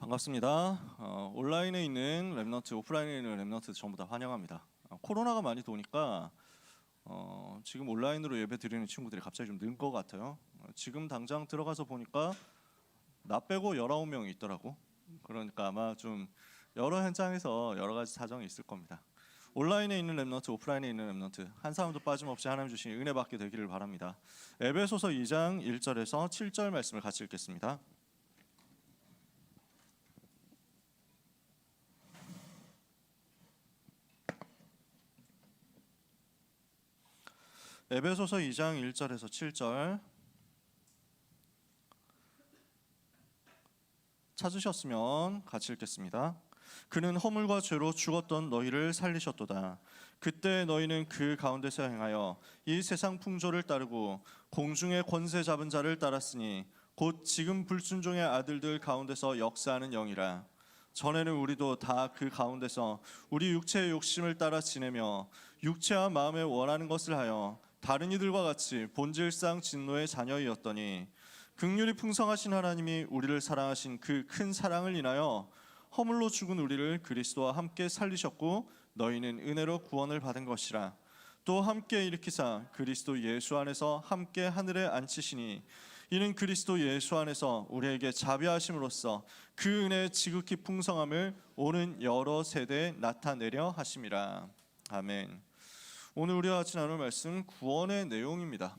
반갑습니다. 온라인에 있는 랩넌트, 오프라인에 있는 랩넌트 전부 다 환영합니다. 코로나가 많이 도니까 지금 온라인으로 예배 드리는 친구들이 갑자기 좀 는 것 같아요. 지금 당장 들어가서 보니까 나 빼고 19명이 있더라고. 그러니까 아마 좀 여러 현장에서 여러 가지 사정이 있을 겁니다. 온라인에 있는 랩넌트, 오프라인에 있는 랩넌트 한 사람도 빠짐없이 하나님 주신 은혜 받게 되기를 바랍니다. 에베소서 2장 1절에서 7절 말씀을 같이 읽겠습니다. 에베소서 2장 1절에서 7절 찾으셨으면 같이 읽겠습니다. 그는 허물과 죄로 죽었던 너희를 살리셨도다. 그때 너희는 그 가운데서 행하여 이 세상 풍조를 따르고 공중의 권세 잡은 자를 따랐으니 곧 지금 불순종의 아들들 가운데서 역사하는 영이라. 전에는 우리도 다 그 가운데서 우리 육체의 욕심을 따라 지내며 육체와 마음에 원하는 것을 하여 다른 이들과 같이 본질상 진노의 자녀이었더니 긍휼이 풍성하신 하나님이 우리를 사랑하신 그 큰 사랑을 인하여 허물로 죽은 우리를 그리스도와 함께 살리셨고 너희는 은혜로 구원을 받은 것이라. 또 함께 일으키사 그리스도 예수 안에서 함께 하늘에 앉히시니 이는 그리스도 예수 안에서 우리에게 자비하심으로써 그 은혜의 지극히 풍성함을 오는 여러 세대에 나타내려 하심이라. 아멘. 오늘 우리와 같이 나눌 말씀 구원의 내용입니다.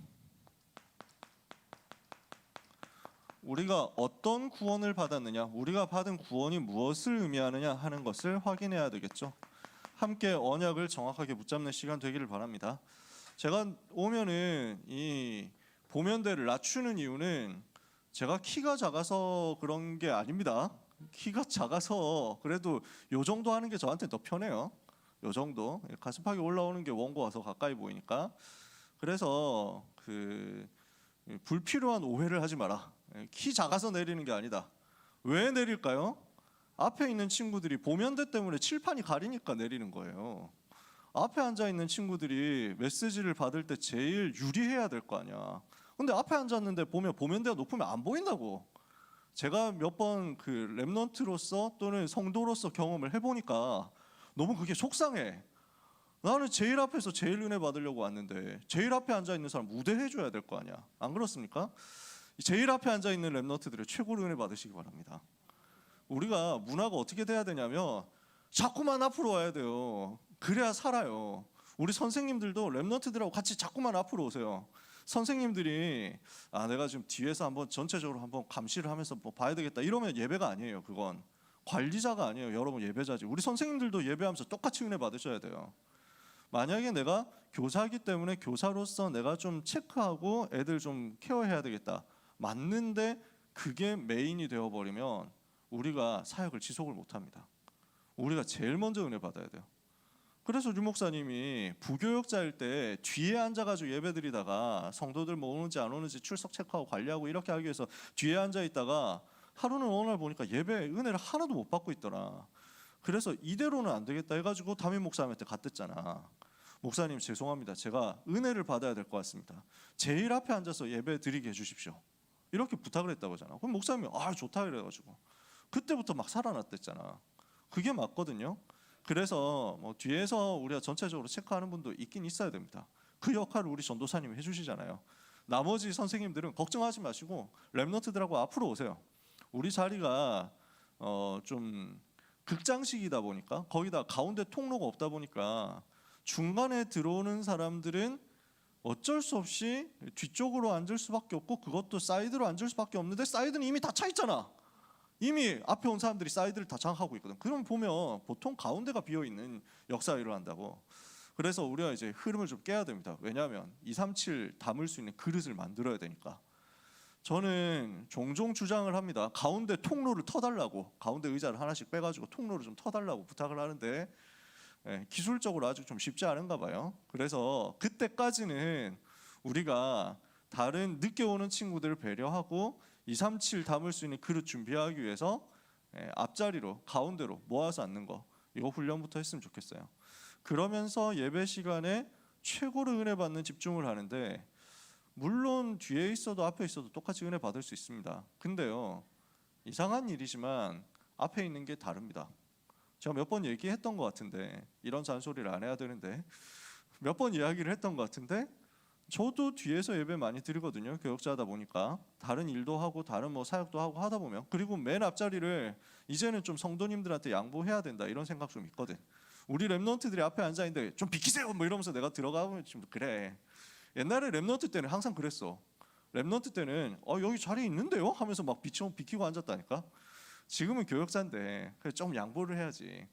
우리가 어떤 구원을 받았느냐, 우리가 받은 구원이 무엇을 의미하느냐 하는 것을 확인해야 되겠죠. 함께 언약을 정확하게 붙잡는 시간 되기를 바랍니다. 제가 오면은 이 보면대를 낮추는 이유는 제가 키가 작아서 그런 게 아닙니다. 키가 작아서 그래도 요 정도 하는 게 저한테 더 편해요. 요 정도 가슴팍이 올라오는 게 원고 와서 가까이 보이니까. 그래서 불필요한 오해를 하지 마라. 키 작아서 내리는 게 아니다. 왜 내릴까요? 앞에 있는 친구들이 보면대 때문에 칠판이 가리니까 내리는 거예요. 앞에 앉아 있는 친구들이 메시지를 받을 때 제일 유리해야 될 거 아니야. 근데 앞에 앉았는데 보면대가 높으면 안 보인다고. 제가 몇 번 랩넌트로서 또는 성도로서 경험을 해보니까 너무 그게 속상해. 나는 제일 앞에서 제일 은혜 받으려고 왔는데 제일 앞에 앉아 있는 사람 우대해 줘야 될 거 아니야. 안 그렇습니까? 제일 앞에 앉아 있는 랩넌트들의 최고로 은혜 받으시기 바랍니다. 우리가 문화가 어떻게 돼야 되냐면 자꾸만 앞으로 와야 돼요. 그래야 살아요. 우리 선생님들도 랩넌트들하고 같이 자꾸만 앞으로 오세요. 선생님들이 내가 지금 뒤에서 한번 전체적으로 한번 감시를 하면서 뭐 봐야 되겠다 이러면 예배가 아니에요. 그건 관리자가 아니에요. 여러분 예배자지. 우리 선생님들도 예배하면서 똑같이 은혜 받으셔야 돼요. 만약에 내가 교사이기 때문에 교사로서 내가 좀 체크하고 애들 좀 케어해야 되겠다. 맞는데 그게 메인이 되어버리면 우리가 사역을 지속을 못합니다. 우리가 제일 먼저 은혜 받아야 돼요. 그래서 류 목사님이 부교역자일 때 뒤에 앉아가지고 예배드리다가 성도들 뭐 오는지 안 오는지 출석 체크하고 관리하고 이렇게 하기 위해서 뒤에 앉아있다가 하루는 어느 날 보니까 예배 은혜를 하나도 못 받고 있더라. 그래서 이대로는 안 되겠다 해가지고 담임 목사님한테 갔댔잖아. 목사님 죄송합니다. 제가 은혜를 받아야 될 것 같습니다. 제일 앞에 앉아서 예배 드리게 해주십시오. 이렇게 부탁을 했다고 하잖아. 그럼 목사님이 좋다 이래가지고 그때부터 막 살아났댔잖아. 그게 맞거든요. 그래서 뭐 뒤에서 우리가 전체적으로 체크하는 분도 있긴 있어야 됩니다. 그 역할을 우리 전도사님이 해주시잖아요. 나머지 선생님들은 걱정하지 마시고 랩넌트들하고 앞으로 오세요. 우리 자리가 좀 극장식이다 보니까 거기다 가운데 통로가 없다 보니까 중간에 들어오는 사람들은 어쩔 수 없이 뒤쪽으로 앉을 수밖에 없고 그것도 사이드로 앉을 수밖에 없는데 사이드는 이미 다 차 있잖아. 이미 앞에 온 사람들이 사이드를 다 장악하고 있거든. 그럼 보면 보통 가운데가 비어있는 역사가 일어난다고. 그래서 우리가 이제 흐름을 좀 깨야 됩니다. 왜냐하면 237 담을 수 있는 그릇을 만들어야 되니까. 저는 종종 주장을 합니다. 가운데 통로를 터달라고. 가운데 의자를 하나씩 빼가지고 통로를 좀 터달라고 부탁을 하는데 기술적으로 아직 좀 쉽지 않은가 봐요. 그래서 그때까지는 우리가 다른 늦게 오는 친구들을 배려하고 237 담을 수 있는 그릇 준비하기 위해서 앞자리로 가운데로 모아서 앉는 거 이거 훈련부터 했으면 좋겠어요. 그러면서 예배 시간에 최고로 은혜 받는 집중을 하는데 물론 뒤에 있어도 앞에 있어도 똑같이 은혜 받을 수 있습니다. 근데요 이상한 일이지만 앞에 있는 게 다릅니다. 제가 몇 번 얘기했던 것 같은데, 이런 잔소리를 안 해야 되는데 몇 번 이야기를 했던 것 같은데, 저도 뒤에서 예배 많이 드리거든요. 교역자다 보니까 다른 일도 하고 다른 뭐 사역도 하고 하다 보면, 그리고 맨 앞자리를 이제는 좀 성도님들한테 양보해야 된다 이런 생각 좀 있거든. 우리 랩런트들이 앞에 앉아 있는데 좀 비키세요 뭐 이러면서 내가 들어가면 좀 그래. 옛날에 랩런트 때는 항상 그랬어. 랩런트 때는 여기 자리 있는데요 하면서 막 비키고 앉았다니까. 지금은 교역자인데 좀 양보를 해야지.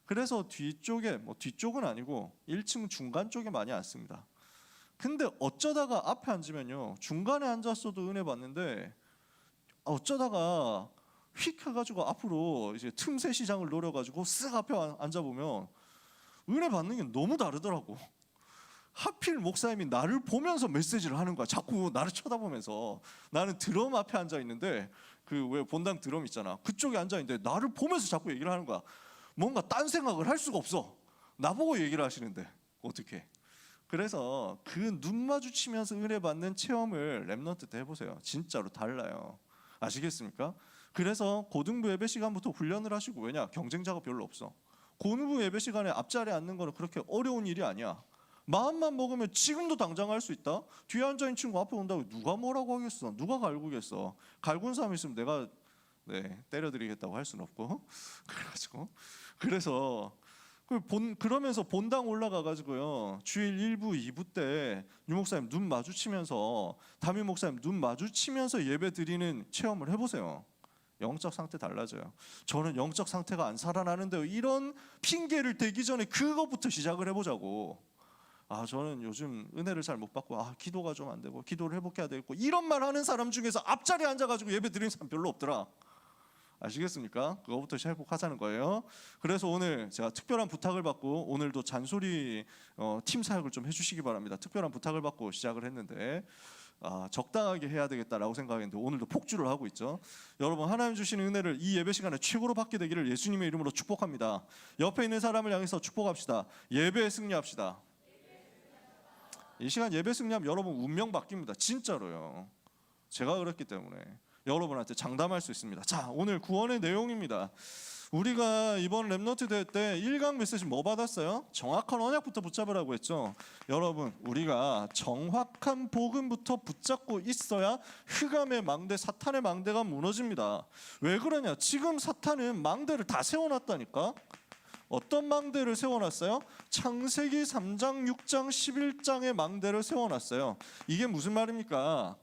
그래서 뒤쪽에, 뭐 뒤쪽은 아니고 1층 중간 쪽에 많이 앉습니다. 근데 어쩌다가 앞에 앉으면요, 중간에 앉았어도 은혜 받는데 어쩌다가 휙 해가지고 앞으로 이제 틈새 시장을 노려가지고 쓱 앞에 앉아보면 은혜 받는 게 너무 다르더라고. 하필 목사님이 나를 보면서 메시지를 하는 거야. 자꾸 나를 쳐다보면서. 나는 드럼 앞에 앉아 있는데, 그 왜 본당 드럼 있잖아, 그쪽에 앉아 있는데 나를 보면서 자꾸 얘기를 하는 거야. 뭔가 딴 생각을 할 수가 없어. 나보고 얘기를 하시는데 어떻게? 그래서 그 눈 마주치면서 은혜 받는 체험을 랩런트 때 해보세요. 진짜로 달라요. 아시겠습니까? 그래서 고등부 예배 시간부터 훈련을 하시고, 왜냐? 경쟁자가 별로 없어. 고등부 예배 시간에 앞자리에 앉는 거는 그렇게 어려운 일이 아니야. 마음만 먹으면 지금도 당장 할 수 있다. 뒤에 앉아있는 친구 앞에 온다고 누가 뭐라고 하겠어? 누가 갈구겠어? 갈군 사람 있으면 내가 때려드리겠다고 할 수는 없고 그래서 그러면서 본당 올라가가지고요, 주일 1부 2부 때 유목사님 눈 마주치면서, 담임 목사님 눈 마주치면서 예배 드리는 체험을 해보세요. 영적 상태 달라져요. 저는 영적 상태가 안 살아나는데요, 이런 핑계를 대기 전에 그것부터 시작을 해보자고. 저는 요즘 은혜를 잘 못 받고 기도가 좀 안 되고 기도를 회복해야 되겠고, 이런 말 하는 사람 중에서 앞자리에 앉아가지고 예배 드리는 사람 별로 없더라. 아시겠습니까? 그거부터 회복하자는 거예요. 그래서 오늘 제가 특별한 부탁을 받고, 오늘도 잔소리 팀 사역을 좀 해주시기 바랍니다. 특별한 부탁을 받고 시작을 했는데 적당하게 해야 되겠다라고 생각했는데 오늘도 폭주를 하고 있죠. 여러분, 하나님 주시는 은혜를 이 예배 시간에 최고로 받게 되기를 예수님의 이름으로 축복합니다. 옆에 있는 사람을 향해서 축복합시다. 예배에 승리합시다. 이 시간 예배 승리하면 여러분 운명 바뀝니다. 진짜로요. 제가 그랬기 때문에 여러분한테 장담할 수 있습니다. 자, 오늘 구원의 내용입니다. 우리가 이번 랩런트 대회 때 1강 메시지 뭐 받았어요? 정확한 언약부터 붙잡으라고 했죠. 여러분, 우리가 정확한 복음부터 붙잡고 있어야 흑암의 망대, 사탄의 망대가 무너집니다. 왜 그러냐? 지금 사탄은 망대를 다 세워놨다니까. 어떤 망대를 세워놨어요? 창세기 3장, 6장, 11장의 망대를 세워놨어요. 이게 무슨 말입니까?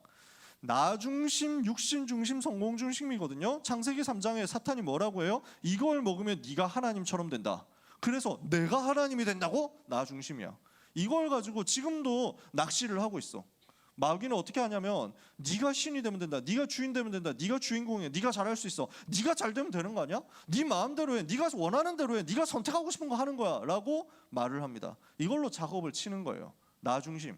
나 중심, 육신 중심, 성공 중심이거든요. 창세기 3장에 사탄이 뭐라고 해요? 이걸 먹으면 네가 하나님처럼 된다. 그래서 내가 하나님이 된다고? 나 중심이야. 이걸 가지고 지금도 낚시를 하고 있어. 마귀는 어떻게 하냐면, 네가 신이 되면 된다, 네가 주인 되면 된다, 네가 주인공이야, 네가 잘할 수 있어, 네가 잘 되면 되는 거 아니야? 네 마음대로 해, 네가 원하는 대로 해, 네가 선택하고 싶은 거 하는 거야 라고 말을 합니다. 이걸로 작업을 치는 거예요. 나 중심.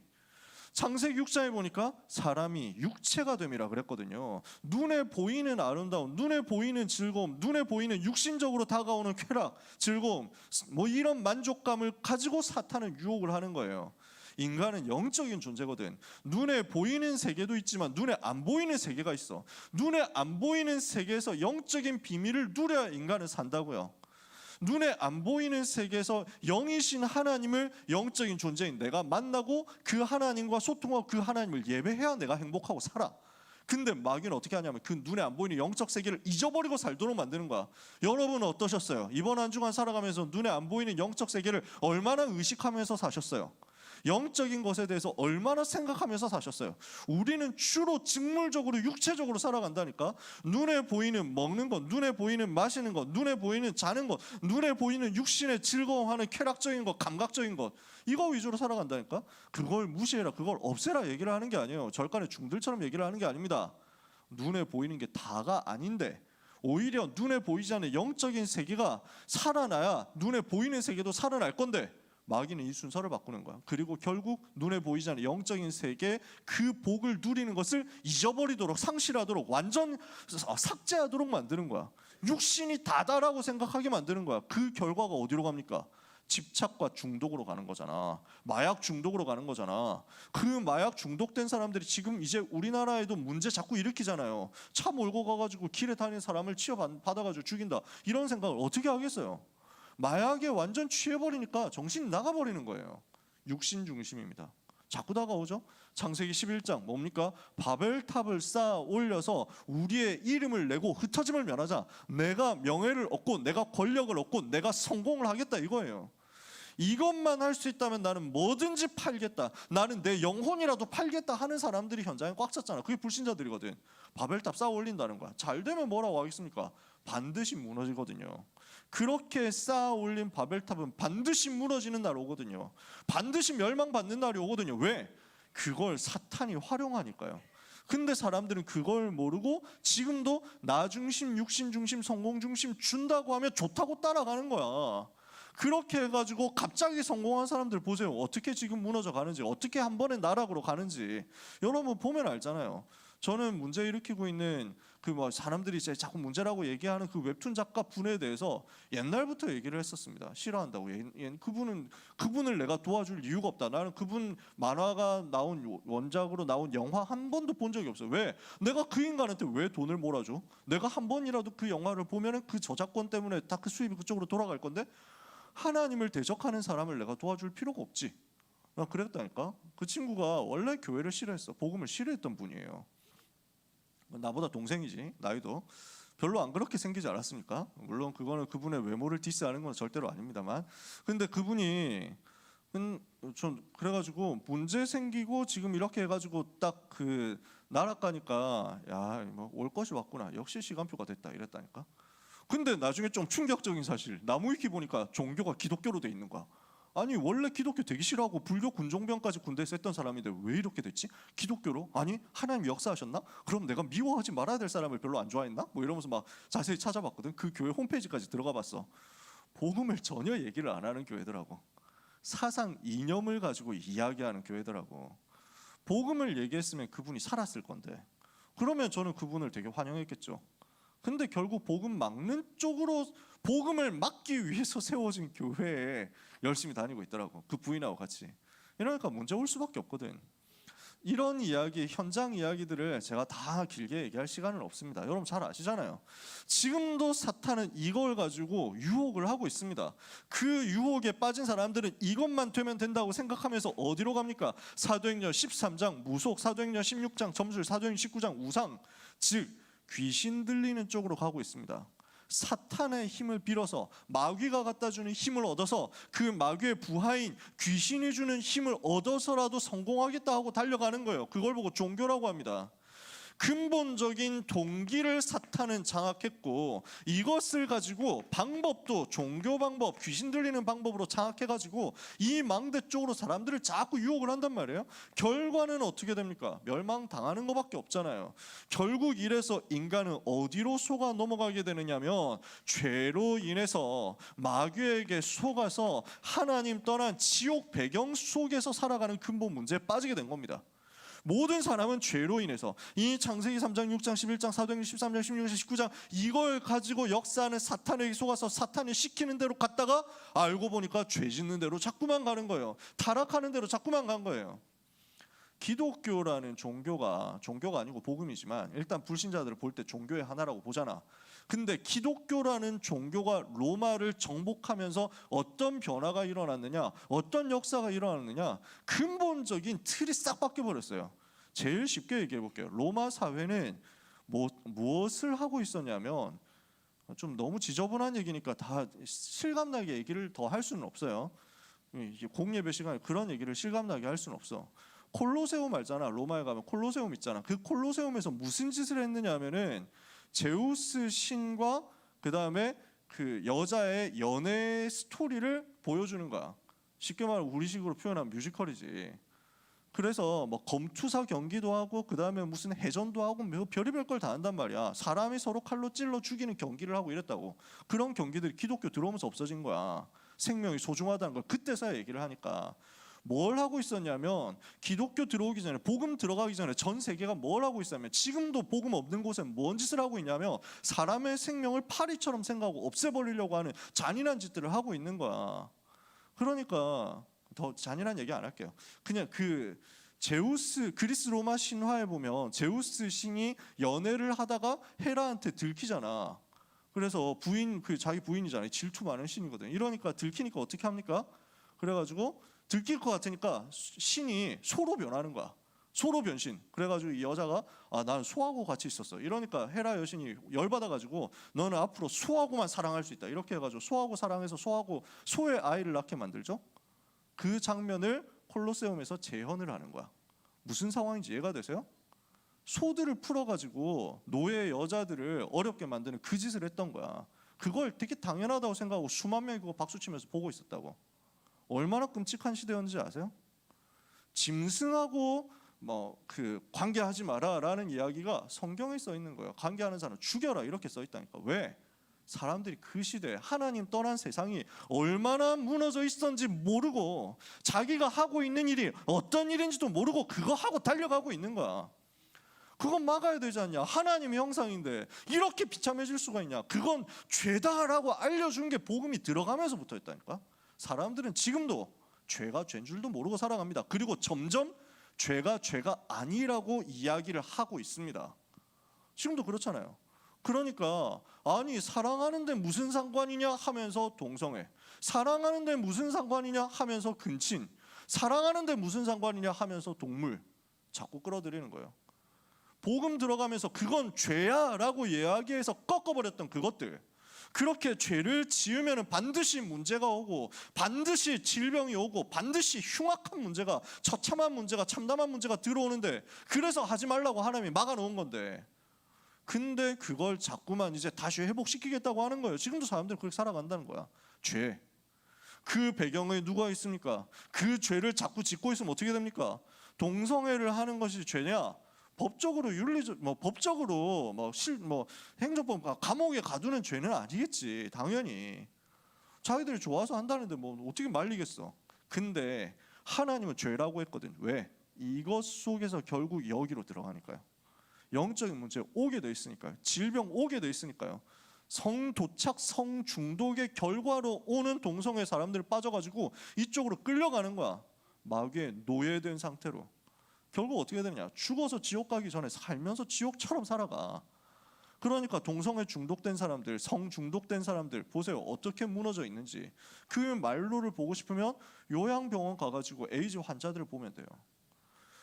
창세기 6장에 보니까 사람이 육체가 됨이라 그랬거든요. 눈에 보이는 아름다움, 눈에 보이는 즐거움, 눈에 보이는 육신적으로 다가오는 쾌락, 즐거움, 뭐 이런 만족감을 가지고 사탄은 유혹을 하는 거예요. 인간은 영적인 존재거든. 눈에 보이는 세계도 있지만 눈에 안 보이는 세계가 있어. 눈에 안 보이는 세계에서 영적인 비밀을 누려야 인간은 산다고요. 눈에 안 보이는 세계에서 영이신 하나님을, 영적인 존재인 내가 만나고 그 하나님과 소통하고 그 하나님을 예배해야 내가 행복하고 살아. 근데 마귀는 어떻게 하냐면 그 눈에 안 보이는 영적 세계를 잊어버리고 살도록 만드는 거야. 여러분은 어떠셨어요? 이번 한 주간 살아가면서 눈에 안 보이는 영적 세계를 얼마나 의식하면서 사셨어요? 영적인 것에 대해서 얼마나 생각하면서 사셨어요? 우리는 주로 직물적으로, 육체적으로 살아간다니까. 눈에 보이는 먹는 것, 눈에 보이는 마시는 것, 눈에 보이는 자는 것, 눈에 보이는 육신의 즐거워하는 쾌락적인 것, 감각적인 것, 이거 위주로 살아간다니까. 그걸 무시해라, 그걸 없애라 얘기를 하는 게 아니에요. 절간의 중들처럼 얘기를 하는 게 아닙니다. 눈에 보이는 게 다가 아닌데, 오히려 눈에 보이지 않는 영적인 세계가 살아나야 눈에 보이는 세계도 살아날 건데, 마귀는 이 순서를 바꾸는 거야. 그리고 결국 눈에 보이지 않는 영적인 세계, 그 복을 누리는 것을 잊어버리도록, 상실하도록, 완전 삭제하도록 만드는 거야. 육신이 다다라고 생각하게 만드는 거야. 그 결과가 어디로 갑니까? 집착과 중독으로 가는 거잖아. 마약 중독으로 가는 거잖아. 그 마약 중독된 사람들이 지금 이제 우리나라에도 문제 자꾸 일으키잖아요. 차 몰고 가가지고 길에 다니는 사람을 치여받아가지고 죽인다. 이런 생각을 어떻게 하겠어요? 마약에 완전 취해버리니까 정신이 나가버리는 거예요. 육신 중심입니다. 자꾸 다가오죠. 창세기 11장 뭡니까? 바벨탑을 쌓아 올려서 우리의 이름을 내고 흩어짐을 면하자. 내가 명예를 얻고 내가 권력을 얻고 내가 성공을 하겠다 이거예요. 이것만 할 수 있다면 나는 뭐든지 팔겠다. 나는 내 영혼이라도 팔겠다 하는 사람들이 현장에 꽉 찼잖아. 그게 불신자들이거든. 바벨탑 쌓아 올린다는 거야. 잘 되면 뭐라고 하겠습니까? 반드시 무너지거든요. 그렇게 쌓아 올린 바벨탑은 반드시 무너지는 날 오거든요. 반드시 멸망받는 날이 오거든요. 왜? 그걸 사탄이 활용하니까요. 근데 사람들은 그걸 모르고 지금도 나 중심, 육신 중심, 성공 중심 준다고 하면 좋다고 따라가는 거야. 그렇게 해가지고 갑자기 성공한 사람들 보세요. 어떻게 지금 무너져 가는지, 어떻게 한 번에 나락으로 가는지 여러분 보면 알잖아요. 저는 문제 일으키고 있는 그 뭐 사람들이 이제 자꾸 문제라고 얘기하는 그 웹툰 작가 분에 대해서 옛날부터 얘기를 했었습니다. 싫어한다고. 그분을 내가 도와줄 이유가 없다. 나는 그분 만화가 나온 원작으로 나온 영화 한 번도 본 적이 없어요. 왜? 내가 그 인간한테 왜 돈을 몰아줘? 내가 한 번이라도 그 영화를 보면은 그 저작권 때문에 다 그 수입이 그쪽으로 돌아갈 건데 하나님을 대적하는 사람을 내가 도와줄 필요가 없지. 나 그랬다니까. 그 친구가 원래 교회를 싫어했어. 복음을 싫어했던 분이에요. 나보다 동생이지. 나이도 별로 안 그렇게 생기지 않았습니까? 물론 그거는 그분의 외모를 디스하는 건 절대로 아닙니다만, 근데 그분이 전 그래가지고 문제 생기고 지금 이렇게 해가지고 딱 그 나락가니까 야 뭐 올 것이 왔구나. 역시 시간표가 됐다 이랬다니까. 근데 나중에 좀 충격적인 사실, 나무위키 보니까 종교가 기독교로 돼 있는 거야. 아니 원래 기독교 되게 싫어하고 불교 군종병까지 군대에서 했던 사람인데 왜 이렇게 됐지? 기독교로? 아니 하나님 역사하셨나? 그럼 내가 미워하지 말아야 될 사람을 별로 안 좋아했나? 뭐 이러면서 막 자세히 찾아봤거든. 그 교회 홈페이지까지 들어가 봤어. 복음을 전혀 얘기를 안 하는 교회더라고. 사상 이념을 가지고 이야기하는 교회더라고. 복음을 얘기했으면 그분이 살았을 건데, 그러면 저는 그분을 되게 환영했겠죠. 근데 결국 복음 막는 쪽으로, 복음을 막기 위해서 세워진 교회에 열심히 다니고 있더라고. 그 부인하고 같이. 이러니까 문제 올 수밖에 없거든. 이런 이야기, 현장 이야기들을 제가 다 길게 얘기할 시간은 없습니다. 여러분 잘 아시잖아요. 지금도 사탄은 이걸 가지고 유혹을 하고 있습니다. 그 유혹에 빠진 사람들은 이것만 되면 된다고 생각하면서 어디로 갑니까? 사도행전 13장 무속, 사도행전 16장 점술, 사도행전 19장 우상, 즉 귀신 들리는 쪽으로 가고 있습니다. 사탄의 힘을 빌어서, 마귀가 갖다 주는 힘을 얻어서, 그 마귀의 부하인 귀신이 주는 힘을 얻어서라도 성공하겠다 하고 달려가는 거예요. 그걸 보고 종교라고 합니다. 근본적인 동기를 사탄은 장악했고, 이것을 가지고 방법도 종교 방법, 귀신 들리는 방법으로 장악해가지고 이 망대 쪽으로 사람들을 자꾸 유혹을 한단 말이에요. 결과는 어떻게 됩니까? 멸망당하는 것밖에 없잖아요. 결국 이래서 인간은 어디로 속아 넘어가게 되느냐면, 죄로 인해서 마귀에게 속아서 하나님 떠난 지옥 배경 속에서 살아가는 근본 문제에 빠지게 된 겁니다. 모든 사람은 죄로 인해서, 이 창세기 3장, 6장, 11장, 사도행전 13장, 16장, 19장 이걸 가지고 역사하는 사탄에게 속아서 사탄이 시키는 대로 갔다가 알고 보니까 죄 짓는 대로 자꾸만 가는 거예요. 타락하는 대로 자꾸만 간 거예요. 기독교라는 종교가 아니고 복음이지만 일단 불신자들을 볼 때 종교의 하나라고 보잖아. 근데 기독교라는 종교가 로마를 정복하면서 어떤 변화가 일어났느냐, 어떤 역사가 일어났느냐, 근본적인 틀이 싹 바뀌어버렸어요. 제일 쉽게 얘기해 볼게요. 로마 사회는 무엇을 하고 있었냐면, 좀 너무 지저분한 얘기니까 다 실감나게 얘기를 더 할 수는 없어요. 공예배 시간에 그런 얘기를 실감나게 할 수는 없어. 콜로세움 알잖아. 로마에 가면 콜로세움 있잖아. 그 콜로세움에서 무슨 짓을 했느냐 하면은 제우스 신과 그 다음에 그 여자의 연애 스토리를 보여주는 거야. 쉽게 말하면 우리식으로 표현하면 뮤지컬이지. 그래서 뭐 검투사 경기도 하고 그 다음에 무슨 해전도 하고 뭐 별의별 걸 다 한단 말이야. 사람이 서로 칼로 찔러 죽이는 경기를 하고 이랬다고. 그런 경기들이 기독교 들어오면서 없어진 거야. 생명이 소중하다는 걸 그때서야 얘기를 하니까. 뭘 하고 있었냐면, 기독교 들어오기 전에, 복음 들어가기 전에 전 세계가 뭘 하고 있었냐면, 지금도 복음 없는 곳에 뭔 짓을 하고 있냐면 사람의 생명을 파리처럼 생각하고 없애버리려고 하는 잔인한 짓들을 하고 있는 거야. 그러니까 더 잔인한 얘기 안 할게요. 그냥 그 제우스, 그리스 로마 신화에 보면 제우스 신이 연애를 하다가 헤라한테 들키잖아. 그래서 부인, 그 자기 부인이잖아요. 질투 많은 신이거든. 이러니까 들키니까 어떻게 합니까? 그래가지고 들킬 것 같으니까 신이 소로 변하는 거야. 소로 변신. 그래가지고 이 여자가 나는 소하고 같이 있었어. 이러니까 헤라 여신이 열받아가지고 너는 앞으로 소하고만 사랑할 수 있다. 이렇게 해가지고 소하고 사랑해서 소하고 소의 아이를 낳게 만들죠. 그 장면을 콜로세움에서 재현을 하는 거야. 무슨 상황인지 이해가 되세요? 소들을 풀어가지고 노예 여자들을 어렵게 만드는 그 짓을 했던 거야. 그걸 되게 당연하다고 생각하고 수만 명이 그거 박수치면서 보고 있었다고. 얼마나 끔찍한 시대였는지 아세요? 짐승하고 그 관계하지 마라라는 이야기가 성경에 써 있는 거예요. 관계하는 사람 죽여라 이렇게 써 있다니까. 왜? 사람들이 그 시대에 하나님 떠난 세상이 얼마나 무너져 있었는지 모르고 자기가 하고 있는 일이 어떤 일인지도 모르고 그거 하고 달려가고 있는 거야. 그건 막아야 되지 않냐. 하나님의 형상인데 이렇게 비참해질 수가 있냐. 그건 죄다라고 알려준 게 복음이 들어가면서부터 했다니까. 사람들은 지금도 죄가 죄인 줄도 모르고 살아갑니다. 그리고 점점 죄가 아니라고 이야기를 하고 있습니다. 지금도 그렇잖아요. 그러니까 아니 사랑하는데 무슨 상관이냐 하면서 동성애, 사랑하는데 무슨 상관이냐 하면서 근친, 사랑하는데 무슨 상관이냐 하면서 동물 자꾸 끌어들이는 거예요. 복음 들어가면서 그건 죄야 라고 이야기해서 꺾어버렸던 그것들, 그렇게 죄를 지으면 반드시 문제가 오고 반드시 질병이 오고 반드시 흉악한 문제가, 처참한 문제가, 참담한 문제가 들어오는데 그래서 하지 말라고 하나님이 막아놓은 건데, 근데 그걸 자꾸만 이제 다시 회복시키겠다고 하는 거예요. 지금도 사람들은 그렇게 살아간다는 거야. 죄. 그 배경에 누가 있습니까? 그 죄를 자꾸 짓고 있으면 어떻게 됩니까? 동성애를 하는 것이 죄냐? 법적으로 윤리적, 법적으로 행정법 감옥에 가두는 죄는 아니겠지. 당연히 자기들이 좋아서 한다는데 어떻게 말리겠어. 근데 하나님은 죄라고 했거든. 왜? 이것 속에서 결국 여기로 들어가니까요. 영적인 문제 오게 돼 있으니까요. 질병 오게 돼 있으니까요. 성도착, 성중독의 결과로 오는 동성애 사람들 빠져가지고 이쪽으로 끌려가는 거야. 마귀에 노예된 상태로. 결국 어떻게 되느냐? 죽어서 지옥 가기 전에 살면서 지옥처럼 살아가. 그러니까 동성애 중독된 사람들, 성 중독된 사람들 보세요. 어떻게 무너져 있는지. 그 말로를 보고 싶으면 요양병원 가가지고 에이즈 환자들을 보면 돼요.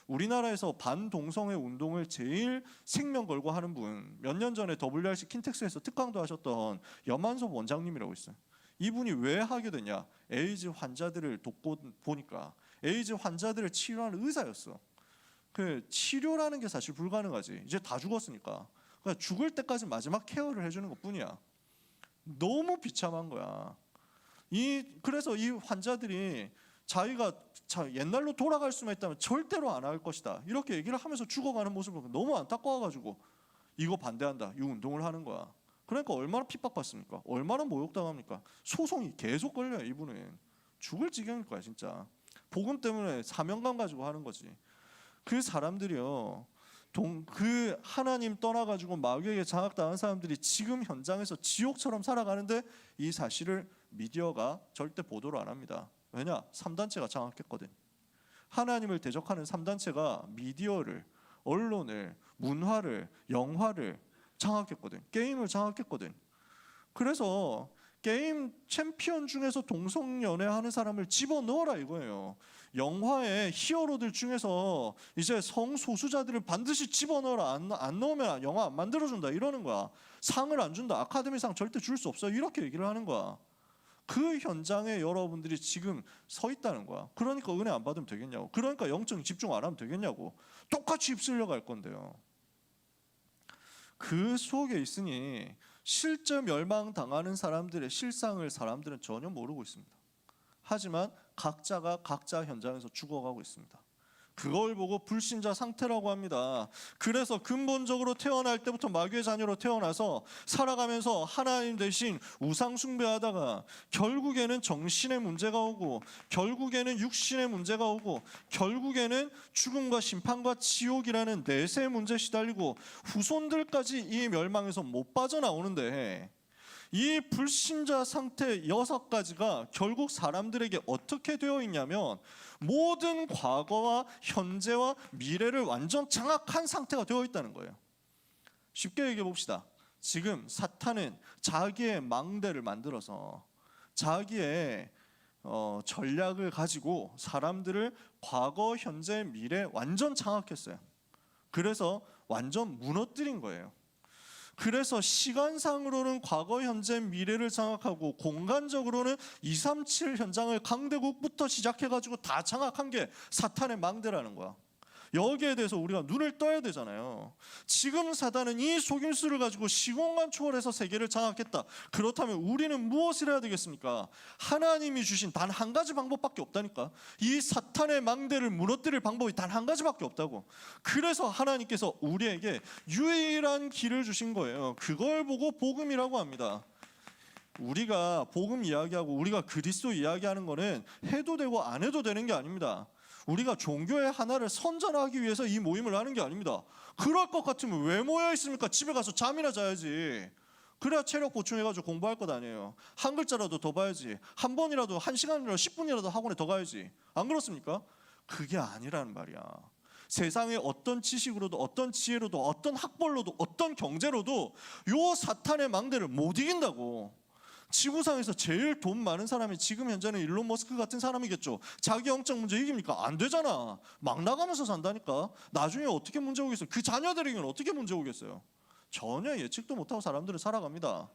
우리나라에서 반동성애 운동을 제일 생명 걸고 하는 분, 몇 년 전에 WRC 킨텍스에서 특강도 하셨던 염한섭 원장님이라고 있어요. 이분이 왜 하게 되냐? 에이즈 환자들을 돕고 보니까 에이즈 환자들을 치료하는 의사였어. 그 치료라는 게 사실 불가능하지. 이제 다 죽었으니까. 그러니까 죽을 때까지 마지막 케어를 해주는 것뿐이야. 너무 비참한 거야. 그래서 이 환자들이 자기가 옛날로 돌아갈 수만 있다면 절대로 안 할 것이다 이렇게 얘기를 하면서 죽어가는 모습을 너무 안타까워가지고 이거 반대한다 이 운동을 하는 거야. 그러니까 얼마나 핍박받습니까? 얼마나 모욕당합니까? 소송이 계속 걸려요. 이분은 죽을 지경일 거야 진짜. 복음 때문에 사명감 가지고 하는 거지. 그 사람들이요, 그 하나님 떠나가지고 마귀에게 장악당한 사람들이 지금 현장에서 지옥처럼 살아가는데 이 사실을 미디어가 절대 보도를 안 합니다. 왜냐? 3단체가 장악했거든. 하나님을 대적하는 3단체가 미디어를, 언론을, 문화를, 영화를 장악했거든. 게임을 장악했거든. 그래서 게임 챔피언 중에서 동성연애하는 사람을 집어넣어라 이거예요. 영화의 히어로들 중에서 이제 성소수자들을 반드시 집어넣어라. 안 넣으면 영화 안 만들어준다 이러는 거야. 상을 안 준다. 아카데미상 절대 줄 수 없어. 이렇게 얘기를 하는 거야. 그 현장에 여러분들이 지금 서 있다는 거야. 그러니까 은혜 안 받으면 되겠냐고. 그러니까 영적 집중 안 하면 되겠냐고. 똑같이 휩쓸려 갈 건데요. 그 속에 있으니 실제 멸망당하는 사람들의 실상을 사람들은 전혀 모르고 있습니다. 하지만 각자가 각자 현장에서 죽어가고 있습니다. 그걸 보고 불신자 상태라고 합니다. 그래서 근본적으로 태어날 때부터 마귀의 자녀로 태어나서 살아가면서 하나님 대신 우상 숭배하다가 결국에는 정신의 문제가 오고 결국에는 육신의 문제가 오고 결국에는 죽음과 심판과 지옥이라는 내세 문제에 시달리고 후손들까지 이 멸망에서 못 빠져나오는데 이 불신자 상태 6가지가 결국 사람들에게 어떻게 되어 있냐면 모든 과거와 현재와 미래를 완전 장악한 상태가 되어 있다는 거예요. 쉽게 얘기해 봅시다. 지금 사탄은 자기의 망대를 만들어서 자기의 전략을 가지고 사람들을 과거, 현재, 미래 완전 장악했어요. 그래서 완전 무너뜨린 거예요. 그래서 시간상으로는 과거, 현재, 미래를 장악하고 공간적으로는 237 현장을 강대국부터 시작해가지고 다 장악한 게 사탄의 망대라는 거야. 여기에 대해서 우리가 눈을 떠야 되잖아요. 지금 사단은 이 속임수를 가지고 시공간 초월해서 세계를 장악했다. 그렇다면 우리는 무엇을 해야 되겠습니까? 하나님이 주신 단 한 가지 방법밖에 없다니까. 이 사탄의 망대를 무너뜨릴 방법이 단 한 가지밖에 없다고. 그래서 하나님께서 우리에게 유일한 길을 주신 거예요. 그걸 보고 복음이라고 합니다. 우리가 복음 이야기하고 우리가 그리스도 이야기하는 거는 해도 되고 안 해도 되는 게 아닙니다. 우리가 종교의 하나를 선전하기 위해서 이 모임을 하는 게 아닙니다. 그럴 것 같으면 왜 모여 있습니까? 집에 가서 잠이나 자야지. 그래야 체력 보충해가지고 공부할 것 아니에요. 한 글자라도 더 봐야지. 한 번이라도 1시간이라도 10분이라도 학원에 더 가야지. 안 그렇습니까? 그게 아니라는 말이야. 세상의 어떤 지식으로도 어떤 지혜로도 어떤 학벌로도 어떤 경제로도 요 사탄의 망대를 못 이긴다고. 지구상에서 제일 돈 많은 사람이 지금 현재는 일론 머스크 같은 사람이겠죠. 자기 영적 문제 이깁니까? 안 되잖아. 막 나가면서 산다니까. 나중에 어떻게 문제 오겠어요? 그 자녀들에게는 어떻게 문제 오겠어요? 전혀 예측도 못하고 사람들은 살아갑니다.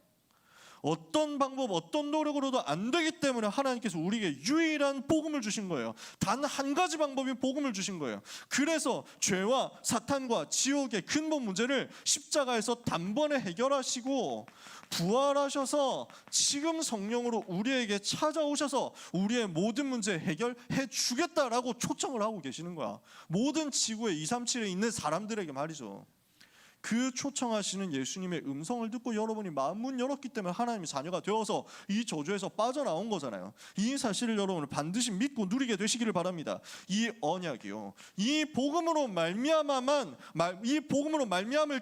어떤 방법, 어떤 노력으로도 안 되기 때문에 하나님께서 우리에게 유일한 복음을 주신 거예요. 단 한 가지 방법인 복음을 주신 거예요. 그래서 죄와 사탄과 지옥의 근본 문제를 십자가에서 단번에 해결하시고 부활하셔서 지금 성령으로 우리에게 찾아오셔서 우리의 모든 문제 해결해 주겠다라고 초청을 하고 계시는 거야. 모든 지구의 237에 있는 사람들에게 말이죠. 그 초청하시는 예수님의 음성을 듣고 여러분이 마음문 열었기 때문에 하나님의 자녀가 되어서 이 저주에서 빠져나온 거잖아요. 이 사실을 여러분은 반드시 믿고 누리게 되시기를 바랍니다. 이 언약이요, 이 복음으로 말미암을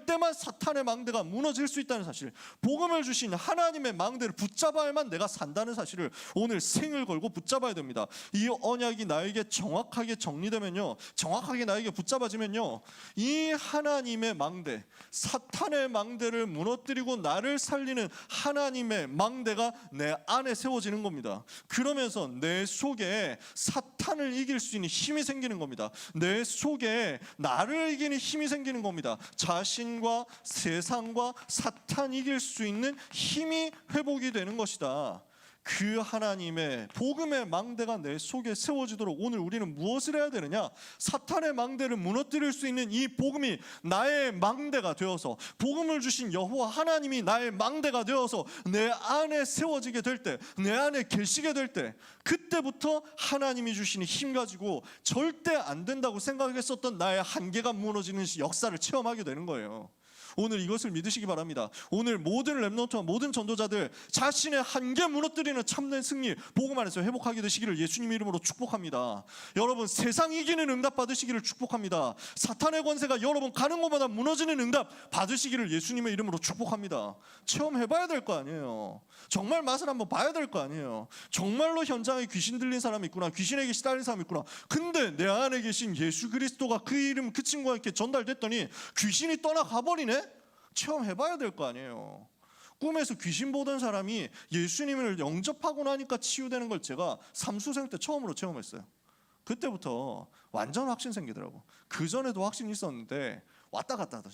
때만 사탄의 망대가 무너질 수 있다는 사실, 복음을 주신 하나님의 망대를 붙잡아야만 내가 산다는 사실을 오늘 생을 걸고 붙잡아야 됩니다. 이 언약이 나에게 정확하게 정리되면요, 정확하게 나에게 붙잡아지면요, 이 하나님의 망대, 사탄의 망대를 무너뜨리고 나를 살리는 하나님의 망대가 내 안에 세워지는 겁니다. 그러면서 내 속에 사탄을 이길 수 있는 힘이 생기는 겁니다. 내 속에 나를 이기는 힘이 생기는 겁니다. 자신과 세상과 사탄 이길 수 있는 힘이 회복이 되는 것이다. 그 하나님의 복음의 망대가 내 속에 세워지도록 오늘 우리는 무엇을 해야 되느냐? 사탄의 망대를 무너뜨릴 수 있는 이 복음이 나의 망대가 되어서, 복음을 주신 여호와 하나님이 나의 망대가 되어서 내 안에 세워지게 될 때, 내 안에 계시게 될 때, 그때부터 하나님이 주시는 힘 가지고 절대 안 된다고 생각했었던 나의 한계가 무너지는 역사를 체험하게 되는 거예요. 오늘 이것을 믿으시기 바랍니다. 오늘 모든 렘넌트와 모든 전도자들 자신의 한계 무너뜨리는 참된 승리 복음 안에서 회복하게 되시기를 예수님의 이름으로 축복합니다. 여러분 세상 이기는 응답 받으시기를 축복합니다. 사탄의 권세가 여러분 가는 곳마다 무너지는 응답 받으시기를 예수님의 이름으로 축복합니다. 체험해봐야 될 거 아니에요. 정말 맛을 한번 봐야 될 거 아니에요. 정말로 현장에 귀신 들린 사람이 있구나, 귀신에게 시달린 사람이 있구나. 근데 내 안에 계신 예수 그리스도가 그 이름 그 친구가 이렇게 전달됐더니 귀신이 떠나가 버리네? 체험해봐야 될 거 아니에요. 꿈에서 귀신 보던 사람이 예수님을 영접하고 나니까 치유되는 걸 제가 삼수생 때 처음으로 체험했어요. 그때부터 완전 확신 생기더라고. 그 전에도 확신이 있었는데 왔다 갔다 하다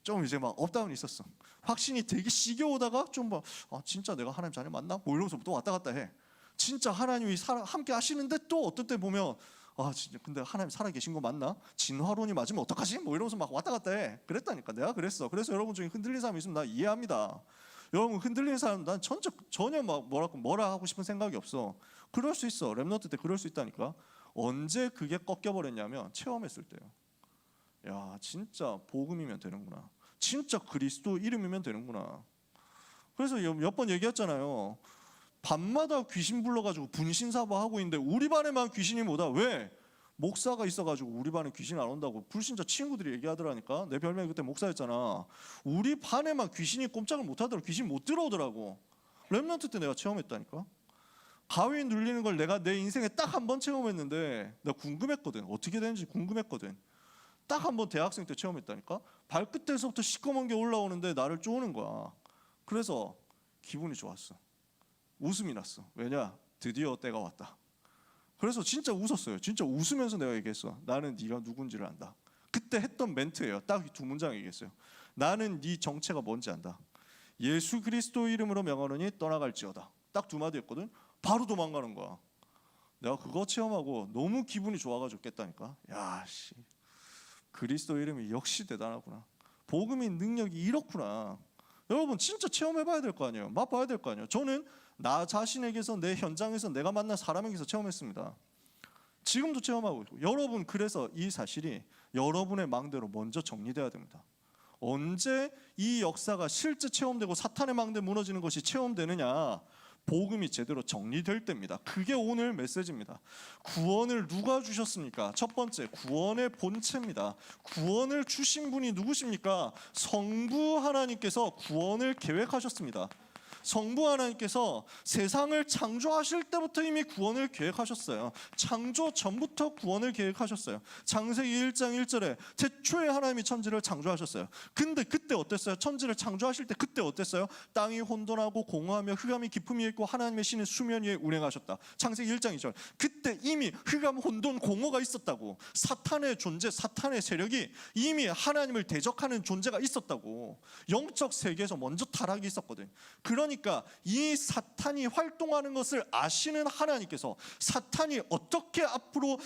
좀 이제 막 업다운이 있었어. 확신이 되게 시게 오다가 좀 막 진짜 내가 하나님 자녀 맞나? 뭐 이러면서 또 왔다 갔다 해. 진짜 하나님이 함께 하시는데 또 어떤 때 보면 진짜 근데 하나님 살아계신 거 맞나? 진화론이 맞으면 어떡하지? 뭐 이러면서 막 왔다 갔다 해. 그랬다니까. 내가 그랬어. 그래서 여러분 중에 흔들린 사람이 있으면 나 이해합니다. 여러분 흔들리는 사람 난 전혀 막 뭐라 하고 싶은 생각이 없어. 그럴 수 있어. 렘넌트 때 그럴 수 있다니까. 언제 그게 꺾여버렸냐면 체험했을 때요. 야 진짜 복음이면 되는구나. 진짜 그리스도 이름이면 되는구나. 그래서 몇 번 얘기했잖아요. 밤마다 귀신 불러가지고 분신사바 하고 있는데 우리 반에만 귀신이 뭐다? 왜? 목사가 있어가지고 우리 반에 귀신 안 온다고 불신자 친구들이 얘기하더라니까. 내 별명이 그때 목사였잖아. 우리 반에만 귀신이 꼼짝을 못하더라고. 귀신 못 들어오더라고. 렘넌트 때 내가 체험했다니까. 가위 눌리는 걸 내가 내 인생에 딱 한 번 체험했는데 내가 궁금했거든. 어떻게 되는지 궁금했거든. 딱 한 번 대학생 때 체험했다니까. 발끝에서부터 시꺼먼 게 올라오는데 나를 쪼는 거야. 그래서 기분이 좋았어. 웃음이 났어. 왜냐? 드디어 때가 왔다. 그래서 진짜 웃었어요. 진짜 웃으면서 내가 얘기했어. 나는 네가 누군지를 안다. 그때 했던 멘트예요. 딱 두 문장 얘기했어요. 나는 네 정체가 뭔지 안다. 예수 그리스도 이름으로 명하노니 떠나갈지어다. 딱 두 마디 했거든. 바로 도망가는 거야. 내가 그거 체험하고 너무 기분이 좋아가지고 깼다니까. 야, 씨, 그리스도 이름이 역시 대단하구나. 복음의 능력이 이렇구나. 여러분 진짜 체험해봐야 될 거 아니에요. 맛봐야 될 거 아니에요. 저는 나 자신에게서, 내 현장에서, 내가 만난 사람에게서 체험했습니다. 지금도 체험하고 있고. 여러분, 그래서 이 사실이 여러분의 망대로 먼저 정리돼야 됩니다. 언제 이 역사가 실제 체험되고 사탄의 망대 무너지는 것이 체험되느냐? 복음이 제대로 정리될 때입니다. 그게 오늘 메시지입니다. 구원을 누가 주셨습니까? 첫 번째, 구원의 본체입니다. 구원을 주신 분이 누구십니까? 성부 하나님께서 구원을 계획하셨습니다. 성부 하나님께서 세상을 창조하실 때부터 이미 구원을 계획하셨어요. 창조 전부터 구원을 계획하셨어요. 창세기 1장 1절에 태초에 하나님이 천지를 창조하셨어요. 근데 그때 어땠어요? 천지를 창조하실 때 그때 어땠어요? 땅이 혼돈하고 공허하며 흑암이 깊음이 있고 하나님의 신은 수면 위에 운행하셨다. 창세기 1장 2절. 그때 이미 흑암, 혼돈, 공허가 있었다고. 사탄의 존재, 사탄의 세력이 이미 하나님을 대적하는 존재가 있었다고. 영적 세계에서 먼저 타락이 있었거든. 그러니까 이 사탄이 활동하는 것을 아시는 하나님께서 사탄이 어떻게 앞으로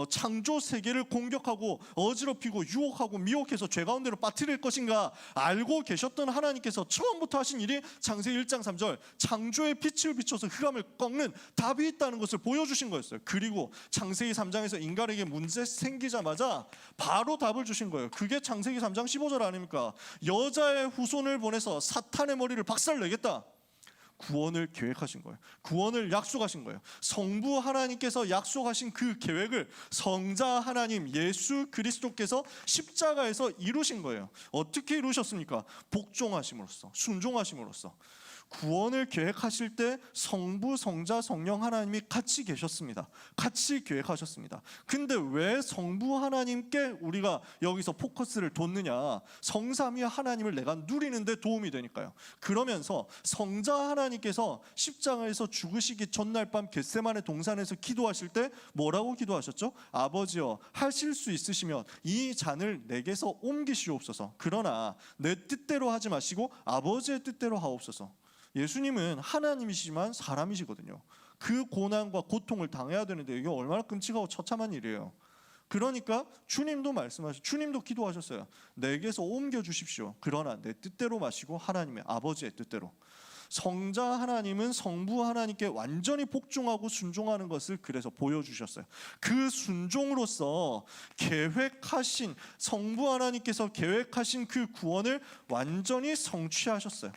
창조 세계를 공격하고 어지럽히고 유혹하고 미혹해서 죄 가운데로 빠뜨릴 것인가 알고 계셨던 하나님께서 처음부터 하신 일이 창세기 1장 3절 창조의 빛을 비춰서 흑암을 꺾는 답이 있다는 것을 보여주신 거였어요. 그리고 창세기 3장에서 인간에게 문제 생기자마자 바로 답을 주신 거예요. 그게 창세기 3장 15절 아닙니까? 여자의 후손을 보내서 사탄의 머리를 박살내겠다. 구원을 계획하신 거예요. 구원을 약속하신 거예요. 성부 하나님께서 약속하신 그 계획을 성자 하나님 예수 그리스도께서 십자가에서 이루신 거예요. 어떻게 이루셨습니까? 복종하심으로써, 순종하심으로써. 구원을 계획하실 때 성부, 성자, 성령 하나님이 같이 계셨습니다. 같이 계획하셨습니다. 근데 왜 성부 하나님께 우리가 여기서 포커스를 뒀느냐? 성삼위 하나님을 내가 누리는 데 도움이 되니까요. 그러면서 성자 하나님께서 십자가에서 죽으시기 전날 밤 겟세마네 동산에서 기도하실 때 뭐라고 기도하셨죠? 아버지여, 하실 수 있으시면 이 잔을 내게서 옮기시옵소서. 그러나 내 뜻대로 하지 마시고 아버지의 뜻대로 하옵소서. 예수님은 하나님이시지만 사람이시거든요. 그 고난과 고통을 당해야 되는데 이게 얼마나 끔찍하고 처참한 일이에요. 그러니까 주님도 주님도 기도하셨어요. 내게서 옮겨 주십시오. 그러나 내 뜻대로 마시고 하나님의 아버지의 뜻대로. 성자 하나님은 성부 하나님께 완전히 복종하고 순종하는 것을 그래서 보여주셨어요. 그 순종으로서 계획하신 성부 하나님께서 계획하신 그 구원을 완전히 성취하셨어요.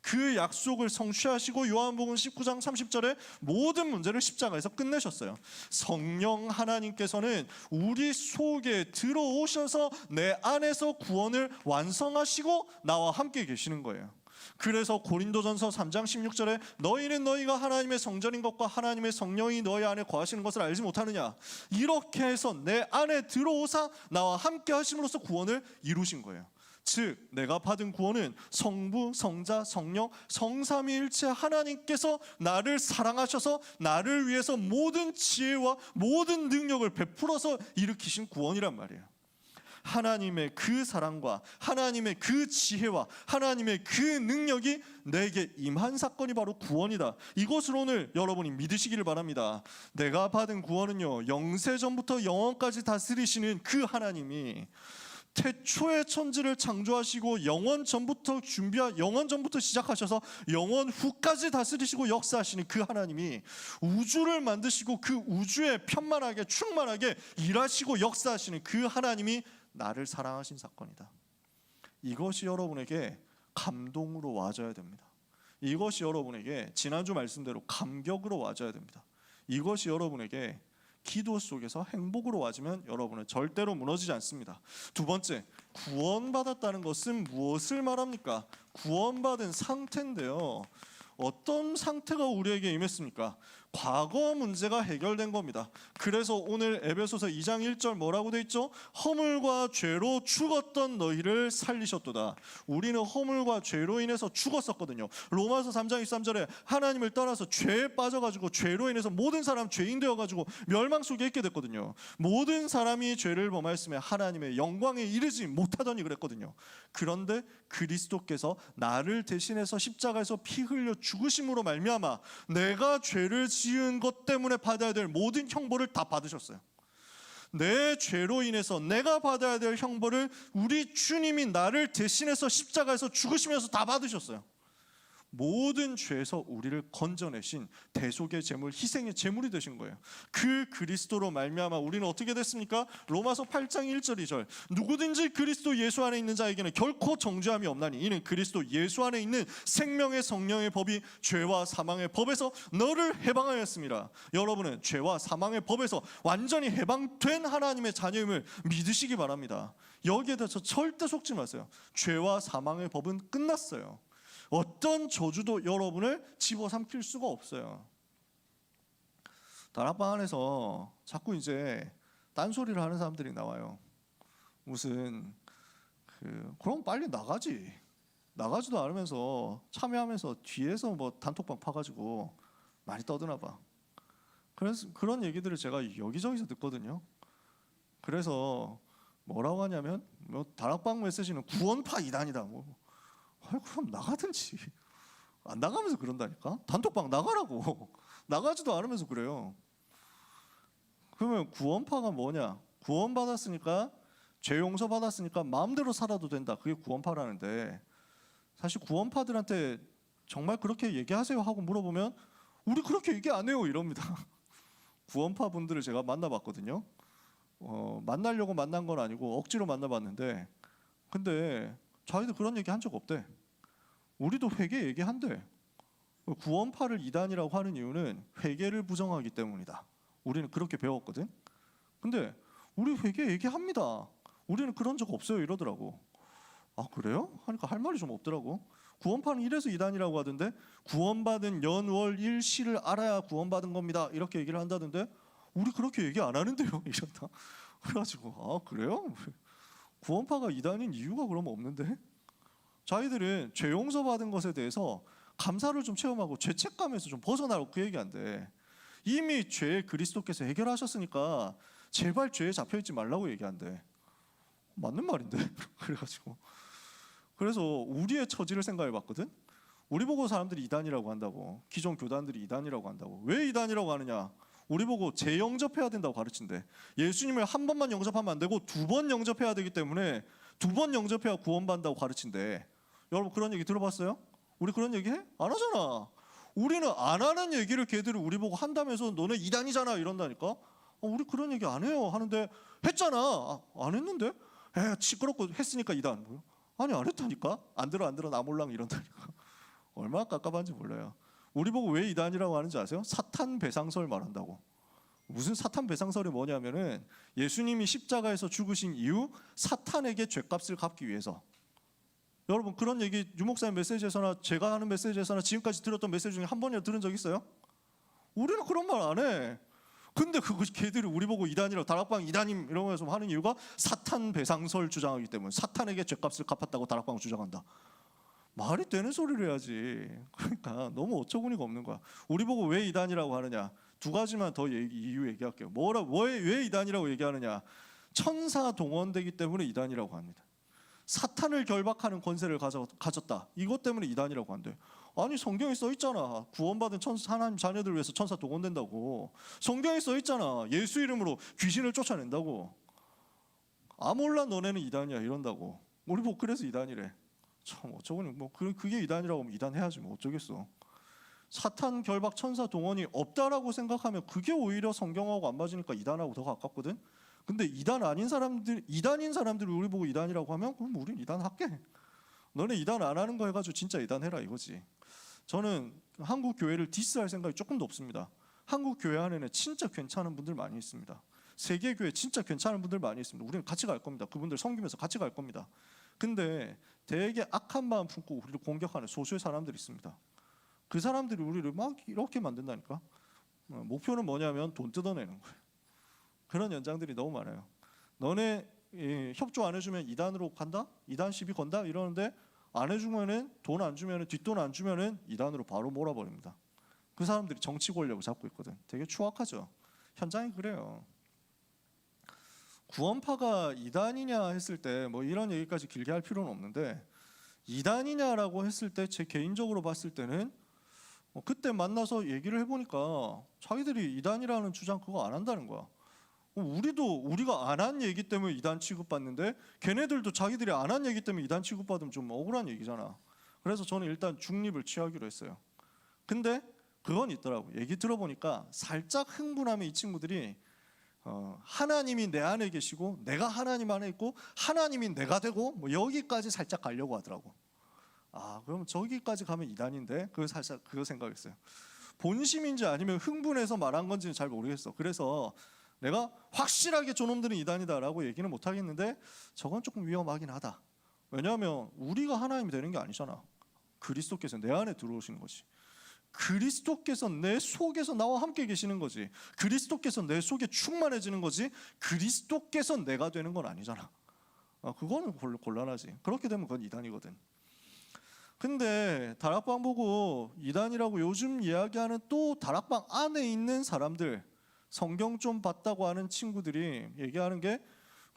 그 약속을 성취하시고 요한복음 19장 30절에 모든 문제를 십자가에서 끝내셨어요. 성령 하나님께서는 우리 속에 들어오셔서 내 안에서 구원을 완성하시고 나와 함께 계시는 거예요. 그래서 고린도전서 3장 16절에 너희는 너희가 하나님의 성전인 것과 하나님의 성령이 너희 안에 거하시는 것을 알지 못하느냐. 이렇게 해서 내 안에 들어오사 나와 함께 하심으로써 구원을 이루신 거예요. 즉 내가 받은 구원은 성부, 성자, 성령, 성삼위일체 하나님께서 나를 사랑하셔서 나를 위해서 모든 지혜와 모든 능력을 베풀어서 일으키신 구원이란 말이에요. 하나님의 그 사랑과 하나님의 그 지혜와 하나님의 그 능력이 내게 임한 사건이 바로 구원이다. 이것을 오늘 여러분이 믿으시기를 바랍니다. 내가 받은 구원은요, 영세전부터 영원까지 다스리시는 그 하나님이 태초의 천지를 창조하시고 영원 전부터 시작하셔서 영원 후까지 다스리시고 역사하시는 그 하나님이 우주를 만드시고 그 우주에 편만하게 충만하게 일하시고 역사하시는 그 하나님이 나를 사랑하신 사건이다. 이것이 여러분에게 감동으로 와줘야 됩니다. 이것이 여러분에게 지난주 말씀대로 감격으로 와줘야 됩니다. 이것이 여러분에게 기도 속에서 행복으로 와지면 여러분은 절대로 무너지지 않습니다. 두 번째, 구원받았다는 것은 무엇을 말합니까? 구원받은 상태인데요. 어떤 상태가 우리에게 임했습니까? 과거 문제가 해결된 겁니다. 그래서 오늘 에베소서 2장 1절 뭐라고 돼 있죠? 허물과 죄로 죽었던 너희를 살리셨도다. 우리는 허물과 죄로 인해서 죽었었거든요. 로마서 3장 23절에 하나님을 떠나서 죄에 빠져가지고 죄로 인해서 모든 사람 죄인 되어가지고 멸망 속에 있게 됐거든요. 모든 사람이 죄를 범하였으며 하나님의 영광에 이르지 못하더니 그랬거든요. 그런데 그리스도께서 나를 대신해서 십자가에서 피 흘려 죽으심으로 말미암아 내가 죄를 지은 것 때문에 받아야 될 모든 형벌을 다 받으셨어요. 내 죄로 인해서 내가 받아야 될 형벌을 우리 주님이 나를 대신해서 십자가에서 죽으시면서 다 받으셨어요. 모든 죄에서 우리를 건져내신 대속의 제물, 희생의 제물이 되신 거예요. 그 그리스도로 말미암아 우리는 어떻게 됐습니까? 로마서 8장 1절 2절 누구든지 그리스도 예수 안에 있는 자에게는 결코 정죄함이 없나니 이는 그리스도 예수 안에 있는 생명의 성령의 법이 죄와 사망의 법에서 너를 해방하였습니다. 여러분은 죄와 사망의 법에서 완전히 해방된 하나님의 자녀임을 믿으시기 바랍니다. 여기에 대해서 절대 속지 마세요. 죄와 사망의 법은 끝났어요. 어떤 저주도 여러분을 집어삼킬 수가 없어요. 다락방 안에서 자꾸 이제 딴소리를 하는 사람들이 나와요. 무슨 그럼 빨리 나가지도 않으면서 참여하면서 뒤에서 뭐 단톡방 파가지고 많이 떠드나 봐. 그래서 그런 얘기들을 제가 여기저기서 듣거든요. 그래서 뭐라고 하냐면 뭐 다락방 메시지는 구원파 이단이다 뭐. 그럼 나가든지. 안 나가면서 그런다니까. 단톡방 나가라고. 나가지도 않으면서 그래요. 그러면 구원파가 뭐냐? 구원받았으니까, 죄 용서 받았으니까 마음대로 살아도 된다. 그게 구원파라는데, 사실 구원파들한테 정말 그렇게 얘기하세요 하고 물어보면 우리 그렇게 얘기 안 해요 이럽니다. 구원파 분들을 제가 만나봤거든요. 만나려고 만난 건 아니고 억지로 만나봤는데, 근데 자기들 그런 얘기 한 적 없대. 우리도 회개 얘기한대. 구원파를 이단이라고 하는 이유는 회개를 부정하기 때문이다. 우리는 그렇게 배웠거든. 근데 우리 회개 얘기합니다. 우리는 그런 적 없어요 이러더라고. 아 그래요? 하니까 할 말이 좀 없더라고. 구원파는 이래서 이단이라고 하던데 구원받은 연월 일시를 알아야 구원받은 겁니다 이렇게 얘기를 한다던데 우리 그렇게 얘기 안 하는데요 이런다. 그래가지고 아 그래요? 구원파가 이단인 이유가 그러면 없는데? 자기들은 죄 용서 받은 것에 대해서 감사를 좀 체험하고 죄책감에서 좀 벗어나고 그 얘기한대. 이미 죄 그리스도께서 해결하셨으니까 제발 죄에 잡혀있지 말라고 얘기한대. 맞는 말인데. 그래가지고 그래서 우리의 처지를 생각해봤거든. 우리 보고 사람들이 이단이라고 한다고. 기존 교단들이 이단이라고 한다고. 왜 이단이라고 하느냐? 우리 보고 재영접해야 된다고 가르친대. 예수님을 한 번만 영접하면 안 되고 두 번 영접해야 되기 때문에 두 번 영접해야 구원받는다고 가르친대. 여러분 그런 얘기 들어봤어요? 우리 그런 얘기 해? 안 하잖아. 우리는 안 하는 얘기를 걔들이 우리 보고 한다면서 너네 이단이잖아 이런다니까. 우리 그런 얘기 안 해요 하는데 했잖아. 안 했는데? 시끄럽고 했으니까 이단. 뭐요? 아니 안 했다니까. 안 들어 나 몰랑 이런다니까. 얼마나 깝깝한지 몰라요. 우리 보고 왜 이단이라고 하는지 아세요? 사탄 배상설 말한다고. 무슨 사탄 배상설이 뭐냐면은 예수님이 십자가에서 죽으신 이후 사탄에게 죄값을 갚기 위해서. 여러분 그런 얘기 유목사님 메시지에서나 제가 하는 메시지에서나 지금까지 들었던 메시지 중에 한 번이라도 들은 적 있어요? 우리는 그런 말 안 해. 근데 걔들이 우리 보고 이단이라고 다락방 이단임 이러면서 하는 이유가 사탄 배상설 주장하기 때문에 사탄에게 죄값을 갚았다고 다락방을 주장한다. 말이 되는 소리를 해야지. 그러니까 너무 어처구니가 없는 거야. 우리 보고 왜 이단이라고 하느냐? 두 가지만 더 이유 얘기할게요. 왜 이단이라고 얘기하느냐? 천사 동원되기 때문에 이단이라고 합니다. 사탄을 결박하는 권세를 가졌다. 이것 때문에 이단이라고 한대. 아니 성경에 써 있잖아. 구원받은 하나님 자녀들을 위해서 천사 동원된다고. 성경에 써 있잖아. 예수 이름으로 귀신을 쫓아낸다고. 아 몰라 너네는 이단이야 이런다고. 우리 보고 그래서 이단이래. 참 어쩌고니 뭐 그게 이단이라고 하면 이단해야지 뭐 어쩌겠어. 사탄 결박 천사 동원이 없다라고 생각하면 그게 오히려 성경하고 안 맞으니까 이단하고 더 가깝거든. 근데 이단인 사람들이 우리 보고 이단이라고 하면 그럼 우린 이단 할게. 너네 이단 안 하는 거 해가지고 진짜 이단 해라 이거지. 저는 한국 교회를 디스할 생각이 조금도 없습니다. 한국 교회 안에는 진짜 괜찮은 분들 많이 있습니다. 세계 교회 진짜 괜찮은 분들 많이 있습니다. 우리는 같이 갈 겁니다. 그분들 섬기면서 같이 갈 겁니다. 근데 되게 악한 마음 품고 우리를 공격하는 소수의 사람들이 있습니다. 그 사람들이 우리를 막 이렇게 만든다니까. 목표는 뭐냐면 돈 뜯어내는 거예요. 그런 연장들이 너무 많아요. 너네 협조 안 해주면 이단으로 간다? 이단 시비 건다? 이러는데 안 해주면은 돈 안 주면은 뒷돈 안 주면은 이단으로 바로 몰아버립니다. 그 사람들이 정치 권력을 잡고 있거든. 되게 추악하죠. 현장이 그래요. 구원파가 이단이냐 했을 때 뭐 이런 얘기까지 길게 할 필요는 없는데, 이단이냐라고 했을 때 제 개인적으로 봤을 때는 그때 만나서 얘기를 해보니까 자기들이 이단이라는 주장 그거 안 한다는 거야. 우리가 안 한 얘기 때문에 이단 취급받는데 걔네들도 자기들이 안 한 얘기 때문에 이단 취급받으면 좀 억울한 얘기잖아. 그래서 저는 일단 중립을 취하기로 했어요. 근데 그건 있더라고. 얘기 들어보니까 살짝 흥분하면 이 친구들이 하나님이 내 안에 계시고 내가 하나님 안에 있고 하나님이 내가 되고 뭐 여기까지 살짝 가려고 하더라고. 아, 그럼 저기까지 가면 이단인데? 그거 살짝 그거 생각했어요. 본심인지 아니면 흥분해서 말한 건지는 잘 모르겠어. 그래서 내가 확실하게 저놈들은 이단이다라고 얘기는 못 하겠는데 저건 조금 위험하긴 하다. 왜냐하면 우리가 하나님이 되는 게 아니잖아. 그리스도께서 내 안에 들어오시는 거지. 그리스도께서 내 속에서 나와 함께 계시는 거지. 그리스도께서 내 속에 충만해지는 거지. 그리스도께서 내가 되는 건 아니잖아. 그거는 곤란하지. 그렇게 되면 그건 이단이거든. 근데 다락방 보고 이단이라고 요즘 이야기하는 또 다락방 안에 있는 사람들, 성경 좀 봤다고 하는 친구들이 얘기하는 게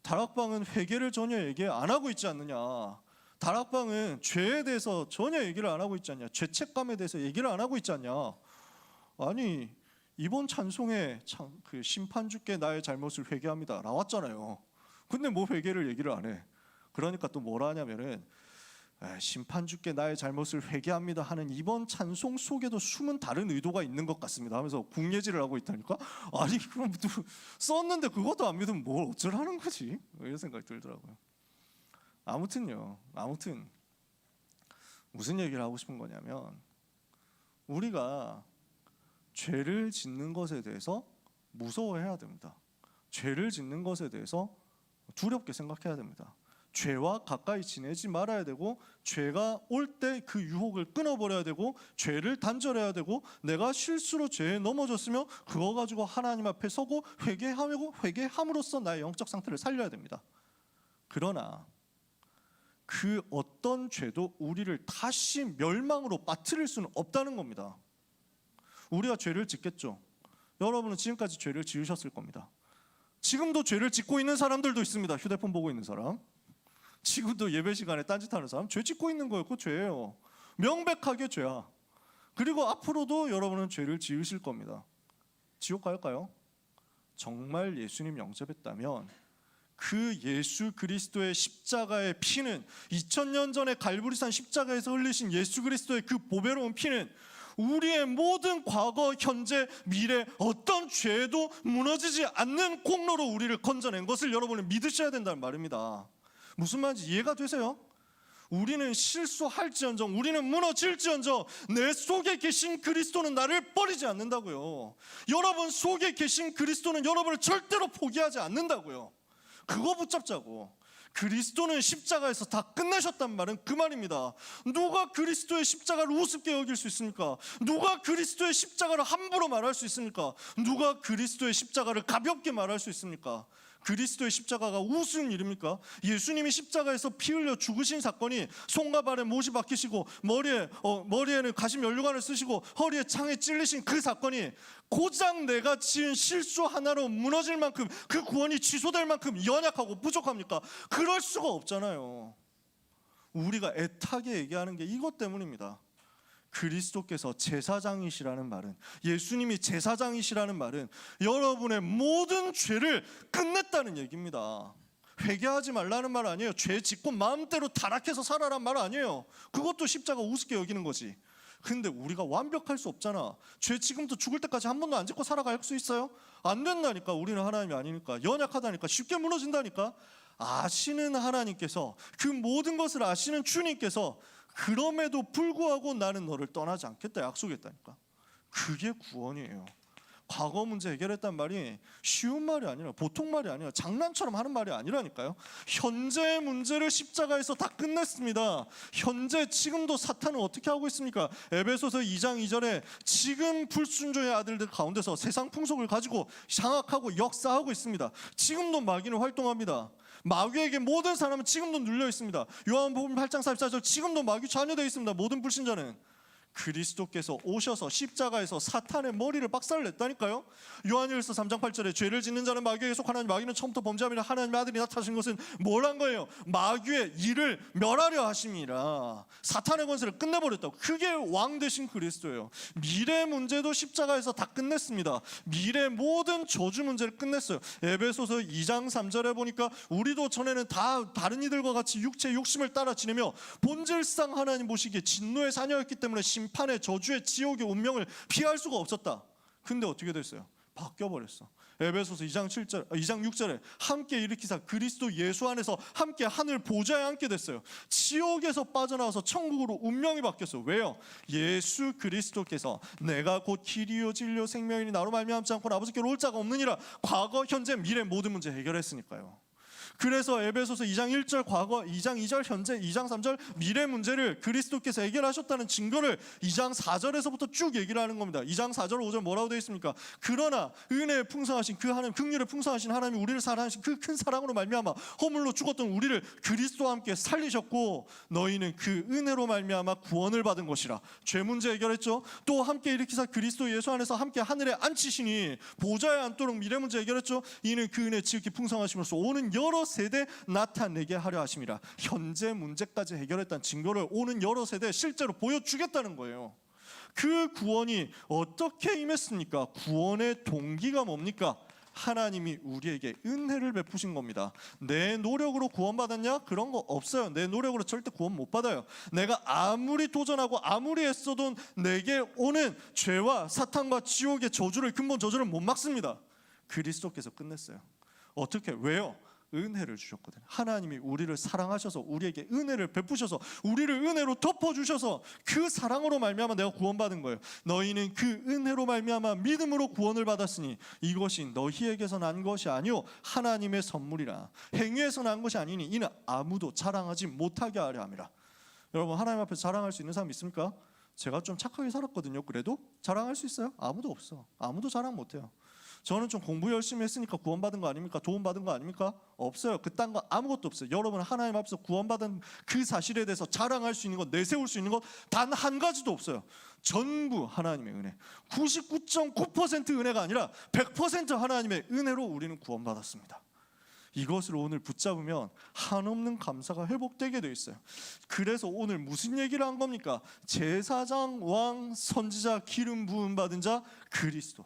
다락방은 회개를 전혀 얘기 안 하고 있지 않느냐. 다락방은 죄에 대해서 전혀 얘기를 안 하고 있지 않냐. 죄책감에 대해서 얘기를 안 하고 있지 않냐. 아니 이번 찬송에 그 심판주께 나의 잘못을 회개합니다 나왔잖아요. 근데 뭐 회개를 얘기를 안 해. 그러니까 또 뭐라 하냐면은 심판주께 나의 잘못을 회개합니다 하는 이번 찬송 속에도 숨은 다른 의도가 있는 것 같습니다 하면서 궁예질을 하고 있다니까. 아니 그럼 또 썼는데 그것도 안 믿으면 뭘 어쩌라는 거지. 이런 생각이 들더라고요. 아무튼 무슨 얘기를 하고 싶은 거냐면, 우리가 죄를 짓는 것에 대해서 무서워해야 됩니다. 죄를 짓는 것에 대해서 두렵게 생각해야 됩니다. 죄와 가까이 지내지 말아야 되고, 죄가 올 때 그 유혹을 끊어버려야 되고, 죄를 단절해야 되고, 내가 실수로 죄에 넘어졌으면 그거 가지고 하나님 앞에 서고 회개함으로써 나의 영적 상태를 살려야 됩니다. 그러나 그 어떤 죄도 우리를 다시 멸망으로 빠뜨릴 수는 없다는 겁니다. 우리가 죄를 짓겠죠. 여러분은 지금까지 죄를 지으셨을 겁니다. 지금도 죄를 짓고 있는 사람들도 있습니다. 휴대폰 보고 있는 사람, 지금도 예배 시간에 딴짓하는 사람, 죄 짓고 있는 거예요. 그거 죄예요. 명백하게 죄야. 그리고 앞으로도 여러분은 죄를 지으실 겁니다. 지옥 갈까요? 정말 예수님 영접했다면 그 예수 그리스도의 십자가의 피는, 2000년 전에 갈보리산 십자가에서 흘리신 예수 그리스도의 그 보배로운 피는 우리의 모든 과거, 현재, 미래 어떤 죄도 무너지지 않는 공로로 우리를 건져낸 것을 여러분은 믿으셔야 된다는 말입니다. 무슨 말인지 이해가 되세요? 우리는 실수할지언정, 우리는 무너질지언정 내 속에 계신 그리스도는 나를 버리지 않는다고요. 여러분 속에 계신 그리스도는 여러분을 절대로 포기하지 않는다고요. 그거 붙잡자고. 그리스도는 십자가에서 다 끝내셨단 말은 그 말입니다. 누가 그리스도의 십자가를 우습게 여길 수 있습니까? 누가 그리스도의 십자가를 함부로 말할 수 있습니까? 누가 그리스도의 십자가를 가볍게 말할 수 있습니까? 그리스도의 십자가가 우스운 일입니까? 예수님이 십자가에서 피 흘려 죽으신 사건이 손과 발에 못이 박히시고 머리에는 가시 면류관을 쓰시고 허리에 창에 찔리신 그 사건이 고작 내가 지은 실수 하나로 무너질 만큼, 그 구원이 취소될 만큼 연약하고 부족합니까? 그럴 수가 없잖아요. 우리가 애타게 얘기하는 게 이것 때문입니다. 그리스도께서 제사장이시라는 말은, 예수님이 제사장이시라는 말은 여러분의 모든 죄를 끝냈다는 얘기입니다. 회개하지 말라는 말 아니에요. 죄 짓고 마음대로 타락해서 살아란 말 아니에요. 그것도 십자가 우습게 여기는 거지. 근데 우리가 완벽할 수 없잖아. 죄 지금도 죽을 때까지 한 번도 안 짓고 살아갈 수 있어요? 안 된다니까. 우리는 하나님이 아니니까. 연약하다니까. 쉽게 무너진다니까. 아시는 하나님께서, 그 모든 것을 아시는 주님께서 그럼에도 불구하고 나는 너를 떠나지 않겠다 약속했다니까. 그게 구원이에요. 과거 문제 해결했단 말이 쉬운 말이 아니라, 보통 말이 아니라, 장난처럼 하는 말이 아니라니까요. 현재의 문제를 십자가에서 다 끝냈습니다. 현재 지금도 사탄은 어떻게 하고 있습니까? 에베소서 2장 2절에 지금 불순종의 아들들 가운데서 세상 풍속을 가지고 장악하고 역사하고 있습니다. 지금도 마귀는 활동합니다. 마귀에게 모든 사람은 지금도 눌려 있습니다. 요한복음 8장 44절, 지금도 마귀 잔여되어 있습니다. 모든 불신자는. 그리스도께서 오셔서 십자가에서 사탄의 머리를 박살을 냈다니까요. 요한일서 3장 8절에 죄를 짓는 자는 마귀에게 속하나니 마귀는 처음부터 범죄함이라 하나님의 아들이 나타나신 것은 뭘 한 거예요? 마귀의 일을 멸하려 하심이라. 사탄의 권세를 끝내버렸다고. 그게 왕 되신 그리스도예요. 미래 문제도 십자가에서 다 끝냈습니다. 미래 모든 저주 문제를 끝냈어요. 에베소서 2장 3절에 보니까 우리도 전에는 다 다른 이들과 같이 육체의 욕심을 따라 지내며 본질상 하나님 보시기에 진노의 자녀였기 때문에 심판의 저주의 지옥의 운명을 피할 수가 없었다. 근데 어떻게 됐어요? 바뀌어버렸어. 에베소서 2장 6절에 함께 일으키사 그리스도 예수 안에서 함께 하늘 보좌에 앉게 됐어요. 지옥에서 빠져나와서 천국으로 운명이 바뀌었어요. 왜요? 예수 그리스도께서 내가 곧 길이요 진리요 생명이니 나로 말미암지 않고 아버지께로 올 자가 없느니라. 과거 현재 미래 모든 문제 해결했으니까요. 그래서 에베소서 2장 1절 과거, 2장 2절 현재, 2장 3절 미래 문제를 그리스도께서 해결하셨다는 증거를 2장 4절에서부터 쭉 얘기를 하는 겁니다. 2장 4절 5절 뭐라고 되어 있습니까? 그러나 은혜에 풍성하신 그 하나님, 긍휼에 풍성하신 하나님이 우리를 사랑하신 그 큰 사랑으로 말미암아 허물로 죽었던 우리를 그리스도와 함께 살리셨고 너희는 그 은혜로 말미암아 구원을 받은 것이라. 죄 문제 해결했죠. 또 함께 일으키사 그리스도 예수 안에서 함께 하늘에 앉히시니 보좌에 앉도록 미래 문제 해결했죠. 이는 그 은혜 지극히 풍성하심으로써 오는 여러 세대 나타내게 하려 하심이라. 현재 문제까지 해결했다는 증거를 오는 여러 세대에 실제로 보여주겠다는 거예요. 그 구원이 어떻게 임했습니까? 구원의 동기가 뭡니까? 하나님이 우리에게 은혜를 베푸신 겁니다. 내 노력으로 구원받았냐? 그런 거 없어요. 내 노력으로 절대 구원 못 받아요. 내가 아무리 도전하고 아무리 애써도 내게 오는 죄와 사탄과 지옥의 저주를, 근본 저주를 못 막습니다. 그리스도께서 끝냈어요. 어떻게? 왜요? 은혜를 주셨거든요. 하나님이 우리를 사랑하셔서 우리에게 은혜를 베푸셔서 우리를 은혜로 덮어주셔서 그 사랑으로 말미암아 내가 구원받은 거예요. 너희는 그 은혜로 말미암아 믿음으로 구원을 받았으니 이것이 너희에게서 난 것이 아니요 하나님의 선물이라. 행위에서 난 것이 아니니 이는 아무도 자랑하지 못하게 하려 함이라. 여러분, 하나님 앞에서 자랑할 수 있는 사람 있습니까? 제가 좀 착하게 살았거든요. 그래도 자랑할 수 있어요? 아무도 없어. 아무도 자랑 못해요. 저는 좀 공부 열심히 했으니까 구원받은 거 아닙니까? 도움받은 거 아닙니까? 없어요. 그딴 거 아무것도 없어요. 여러분, 하나님 앞에서 구원받은 그 사실에 대해서 자랑할 수 있는 것, 내세울 수 있는 것 단 한 가지도 없어요. 전부 하나님의 은혜. 99.9% 은혜가 아니라 100% 하나님의 은혜로 우리는 구원받았습니다. 이것을 오늘 붙잡으면 한없는 감사가 회복되게 되어 있어요. 그래서 오늘 무슨 얘기를 한 겁니까? 제사장, 왕, 선지자, 기름 부음 받은 자 그리스도.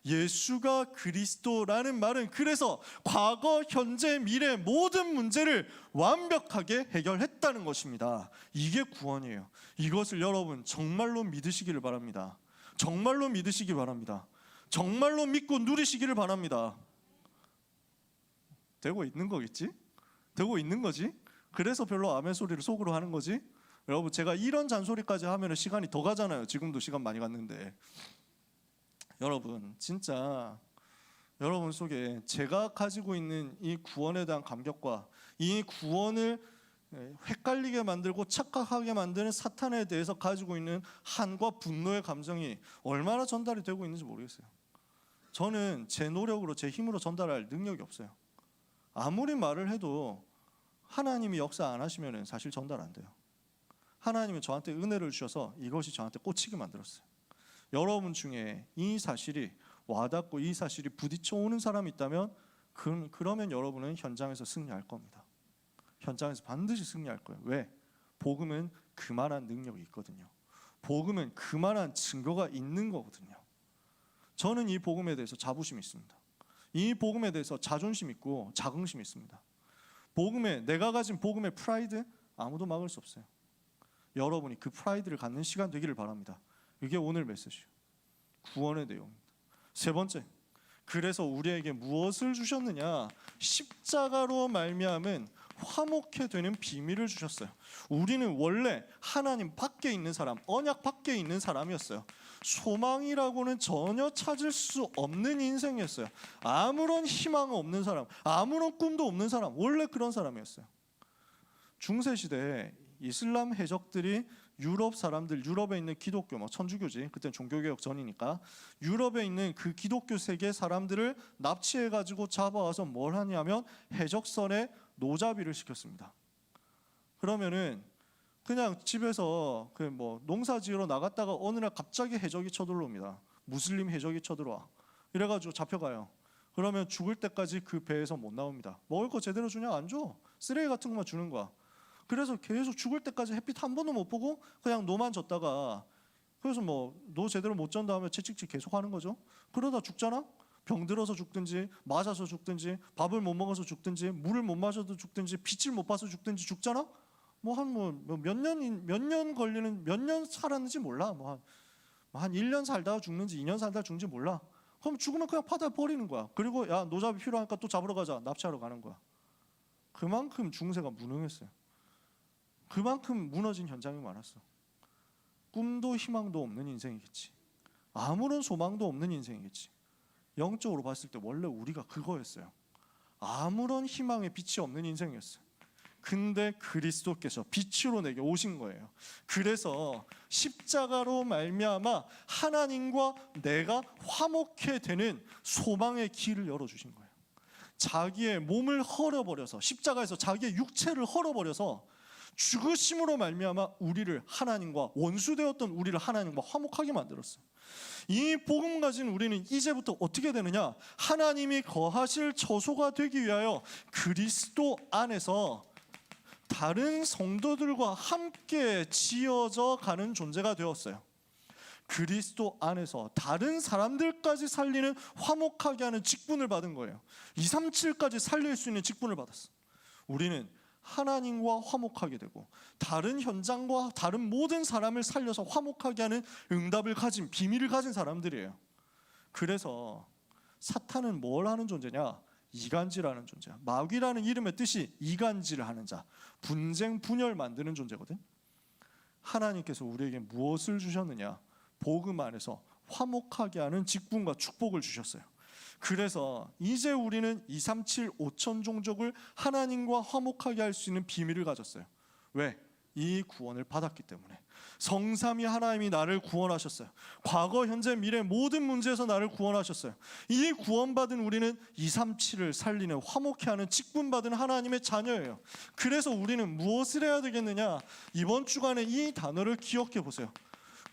예수가 그리스도라는 말은 그래서 과거, 현재, 미래 모든 문제를 완벽하게 해결했다는 것입니다. 이게 구원이에요. 이것을 여러분 정말로 믿으시기를 바랍니다. 정말로 믿으시기 바랍니다. 정말로 믿고 누리시기를 바랍니다. 되고 있는 거겠지? 되고 있는 거지? 그래서 별로 아멘 소리를 속으로 하는 거지? 여러분, 제가 이런 잔소리까지 하면 시간이 더 가잖아요. 지금도 시간 많이 갔는데. 여러분, 진짜 여러분 속에 제가 가지고 있는 이 구원에 대한 감격과 이 구원을 헷갈리게 만들고 착각하게 만드는 사탄에 대해서 가지고 있는 한과 분노의 감정이 얼마나 전달이 되고 있는지 모르겠어요. 저는 제 노력으로, 제 힘으로 전달할 능력이 없어요. 아무리 말을 해도 하나님이 역사 안 하시면 사실 전달 안 돼요. 하나님은 저한테 은혜를 주셔서 이것이 저한테 꽂히게 만들었어요. 여러분 중에 이 사실이 와닿고 이 사실이 부딪혀 오는 사람이 있다면 그러면 여러분은 현장에서 승리할 겁니다. 현장에서 반드시 승리할 거예요. 왜? 복음은 그만한 능력이 있거든요. 복음은 그만한 증거가 있는 거거든요. 저는 이 복음에 대해서 자부심이 있습니다. 이 복음에 대해서 자존심 있고 자긍심이 있습니다. 내가 가진 복음의 프라이드 아무도 막을 수 없어요. 여러분이 그 프라이드를 갖는 시간 되기를 바랍니다. 이게 오늘 메시지예요. 구원의 내용입니다. 세 번째, 그래서 우리에게 무엇을 주셨느냐? 십자가로 말미암은 화목해 되는 비밀을 주셨어요. 우리는 원래 하나님 밖에 있는 사람, 언약 밖에 있는 사람이었어요. 소망이라고는 전혀 찾을 수 없는 인생이었어요. 아무런 희망 없는 사람, 아무런 꿈도 없는 사람, 원래 그런 사람이었어요. 중세시대에 이슬람 해적들이 유럽 사람들, 유럽에 있는 기독교, 천주교지, 그때는 종교개혁 전이니까 유럽에 있는 그 기독교 세계 사람들을 납치해가지고 잡아와서 뭘 하냐면 해적선에 노자비를 시켰습니다. 그러면은 그냥 집에서 농사 지으러 나갔다가 어느 날 갑자기 해적이 쳐들어옵니다. 무슬림 해적이 쳐들어와. 이래가지고 잡혀가요. 그러면 죽을 때까지 그 배에서 못 나옵니다. 먹을 거 제대로 주냐? 안 줘. 쓰레기 같은 것만 주는 거야. 그래서 계속 죽을 때까지 햇빛 한 번도 못 보고 그냥 노만 졌다가, 그래서 노 제대로 못 잔 다음에 채찍질 계속 하는 거죠. 그러다 죽잖아? 병 들어서 죽든지 맞아서 죽든지 밥을 못 먹어서 죽든지 물을 못 마셔도 죽든지 빛을 못 봐서 죽든지 죽잖아? 몇 년 걸리는, 몇 년 살았는지 몰라. 한 1년 살다가 죽는지 2년 살다가 죽는지 몰라. 그럼 죽으면 그냥 바다에 버리는 거야. 그리고 야, 노잡이 필요하니까 또 잡으러 가자. 납치하러 가는 거야. 그만큼 중세가 무능했어요. 그만큼 무너진 현장이 많았어. 꿈도 희망도 없는 인생이겠지. 아무런 소망도 없는 인생이겠지. 영적으로 봤을 때 원래 우리가 그거였어요. 아무런 희망의 빛이 없는 인생이었어요. 근데 그리스도께서 빛으로 내게 오신 거예요. 그래서 십자가로 말미암아 하나님과 내가 화목해 되는 소망의 길을 열어주신 거예요. 자기의 몸을 헐어버려서, 십자가에서 자기의 육체를 헐어버려서 죽으심으로 말미암아 우리를 하나님과, 원수되었던 우리를 하나님과 화목하게 만들었어요. 이 복음 가진 우리는 이제부터 어떻게 되느냐? 하나님이 거하실 처소가 되기 위하여 그리스도 안에서 다른 성도들과 함께 지어져 가는 존재가 되었어요. 그리스도 안에서 다른 사람들까지 살리는, 화목하게 하는 직분을 받은 거예요. 237까지 살릴 수 있는 직분을 받았어. 우리는 하나님과 화목하게 되고 다른 현장과 다른 모든 사람을 살려서 화목하게 하는 응답을 가진, 비밀을 가진 사람들이에요. 그래서 사탄은 뭘 하는 존재냐? 이간질하는 존재야. 마귀라는 이름의 뜻이 이간질을 하는 자, 분쟁 분열 만드는 존재거든. 하나님께서 우리에게 무엇을 주셨느냐? 복음 안에서 화목하게 하는 직분과 축복을 주셨어요. 그래서 이제 우리는 237 5천 종족을 하나님과 화목하게 할 수 있는 비밀을 가졌어요. 왜? 이 구원을 받았기 때문에. 성삼위 하나님이 나를 구원하셨어요. 과거, 현재, 미래 모든 문제에서 나를 구원하셨어요. 이 구원받은 우리는 237을 살리는, 화목해 하는 직분받은 하나님의 자녀예요. 그래서 우리는 무엇을 해야 되겠느냐? 이번 주간에 이 단어를 기억해 보세요.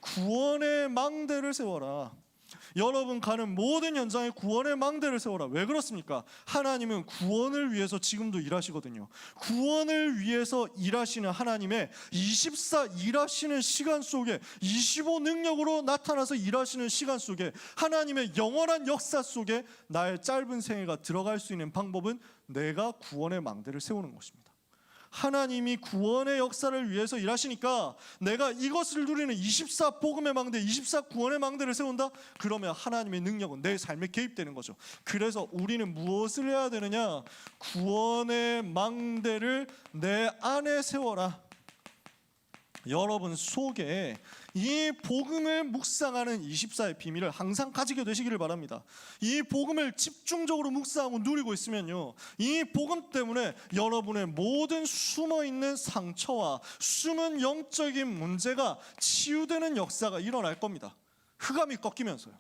구원의 망대를 세워라. 여러분 가는 모든 현장에 구원의 망대를 세워라. 왜 그렇습니까? 하나님은 구원을 위해서 지금도 일하시거든요. 구원을 위해서 일하시는 하나님의 24 일하시는 시간 속에, 25 능력으로 나타나서 일하시는 시간 속에, 하나님의 영원한 역사 속에 나의 짧은 생애가 들어갈 수 있는 방법은 내가 구원의 망대를 세우는 것입니다. 하나님이 구원의 역사를 위해서 일하시니까 내가 이것을 누리는 24 복음의 망대, 24 구원의 망대를 세운다? 그러면 하나님의 능력은 내 삶에 개입되는 거죠. 그래서 우리는 무엇을 해야 되느냐? 구원의 망대를 내 안에 세워라. 여러분 속에 이 복음을 묵상하는 24의 비밀을 항상 가지게 되시기를 바랍니다. 이 복음을 집중적으로 묵상하고 누리고 있으면요, 이 복음 때문에 여러분의 모든 숨어있는 상처와 숨은 영적인 문제가 치유되는 역사가 일어날 겁니다. 흑암이 꺾이면서요.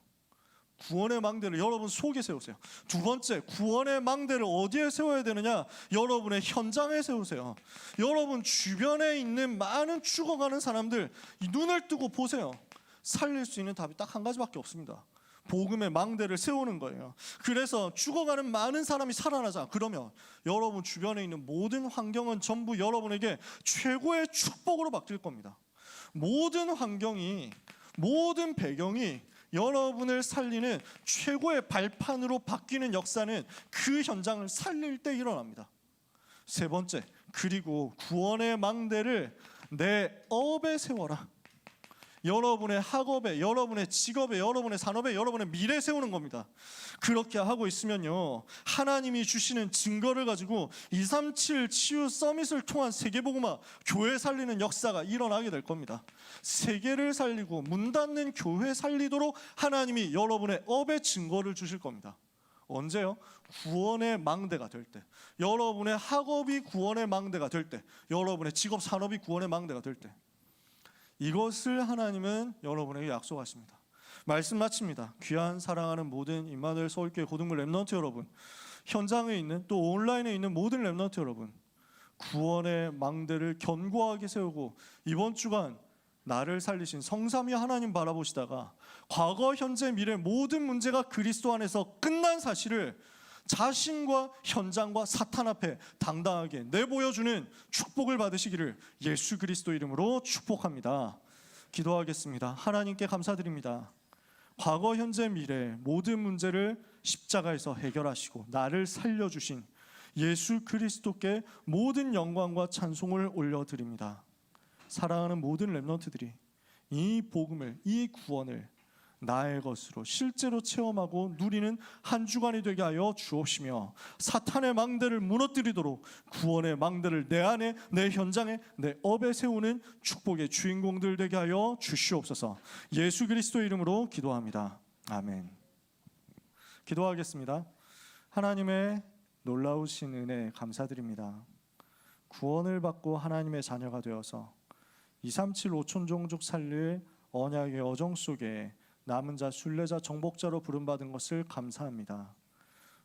구원의 망대를 여러분 속에 세우세요. 두 번째, 구원의 망대를 어디에 세워야 되느냐? 여러분의 현장에 세우세요. 여러분 주변에 있는 많은 죽어가는 사람들 눈을 뜨고 보세요. 살릴 수 있는 답이 딱 한 가지밖에 없습니다. 복음의 망대를 세우는 거예요. 그래서 죽어가는 많은 사람이 살아나자. 그러면 여러분 주변에 있는 모든 환경은 전부 여러분에게 최고의 축복으로 바뀔 겁니다. 모든 환경이, 모든 배경이 여러분을 살리는 최고의 발판으로 바뀌는 역사는 그 현장을 살릴 때 일어납니다. 세 번째, 그리고 구원의 망대를 내 업에 세워라. 여러분의 학업에, 여러분의 직업에, 여러분의 산업에, 여러분의 미래 세우는 겁니다. 그렇게 하고 있으면요, 하나님이 주시는 증거를 가지고 237 치유 서밋을 통한 세계복음화, 교회 살리는 역사가 일어나게 될 겁니다. 세계를 살리고 문 닫는 교회 살리도록 하나님이 여러분의 업의 증거를 주실 겁니다. 언제요? 구원의 망대가 될 때, 여러분의 학업이 구원의 망대가 될 때, 여러분의 직업 산업이 구원의 망대가 될 때, 이것을 하나님은 여러분에게 약속하십니다. 말씀 마칩니다. 귀한 사랑하는 모든 임마누엘 서울교회 고등부 렘넌트 여러분, 현장에 있는 또 온라인에 있는 모든 렘넌트 여러분, 구원의 망대를 견고하게 세우고 이번 주간 나를 살리신 성삼위 하나님 바라보시다가 과거, 현재, 미래 모든 문제가 그리스도 안에서 끝난 사실을 자신과 현장과 사탄 앞에 당당하게 내보여주는 축복을 받으시기를 예수 그리스도 이름으로 축복합니다. 기도하겠습니다. 하나님께 감사드립니다. 과거, 현재, 미래 모든 문제를 십자가에서 해결하시고 나를 살려주신 예수 그리스도께 모든 영광과 찬송을 올려드립니다. 사랑하는 모든 렘넌트들이 이 복음을, 이 구원을 나의 것으로 실제로 체험하고 누리는 한 주간이 되게 하여 주옵시며, 사탄의 망대를 무너뜨리도록 구원의 망대를 내 안에, 내 현장에, 내 업에 세우는 축복의 주인공들 되게 하여 주시옵소서. 예수 그리스도 이름으로 기도합니다. 아멘. 기도하겠습니다. 하나님의 놀라우신 은혜 감사드립니다. 구원을 받고 하나님의 자녀가 되어서 237 5천 종족 살릴 언약의 어정 속에 남은 자, 순례자, 정복자로 부름받은 것을 감사합니다.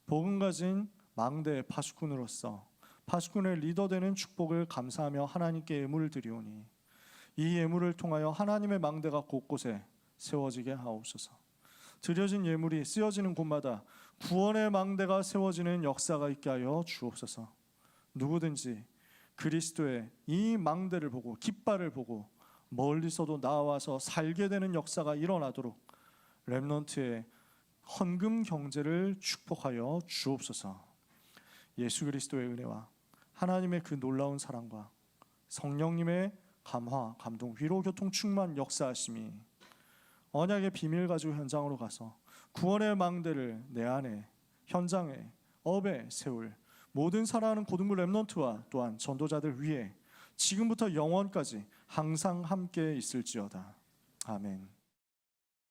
복음 가진 망대의 파수꾼으로서 파수꾼의 리더되는 축복을 감사하며 하나님께 예물을 드리오니 이 예물을 통하여 하나님의 망대가 곳곳에 세워지게 하옵소서. 드려진 예물이 쓰여지는 곳마다 구원의 망대가 세워지는 역사가 있게 하여 주옵소서. 누구든지 그리스도의 이 망대를 보고 깃발을 보고 멀리서도 나와서 살게 되는 역사가 일어나도록 렘넌트의 헌금 경제를 축복하여 주옵소서. 예수 그리스도의 은혜와 하나님의 그 놀라운 사랑과 성령님의 감화, 감동, 위로, 교통, 충만 역사하심이 언약의 비밀 가지고 현장으로 가서 구원의 망대를 내 안에, 현장에, 업에 세울 모든 사랑하는 고등부 렘넌트와 또한 전도자들 위에 지금부터 영원까지 항상 함께 있을지어다. 아멘.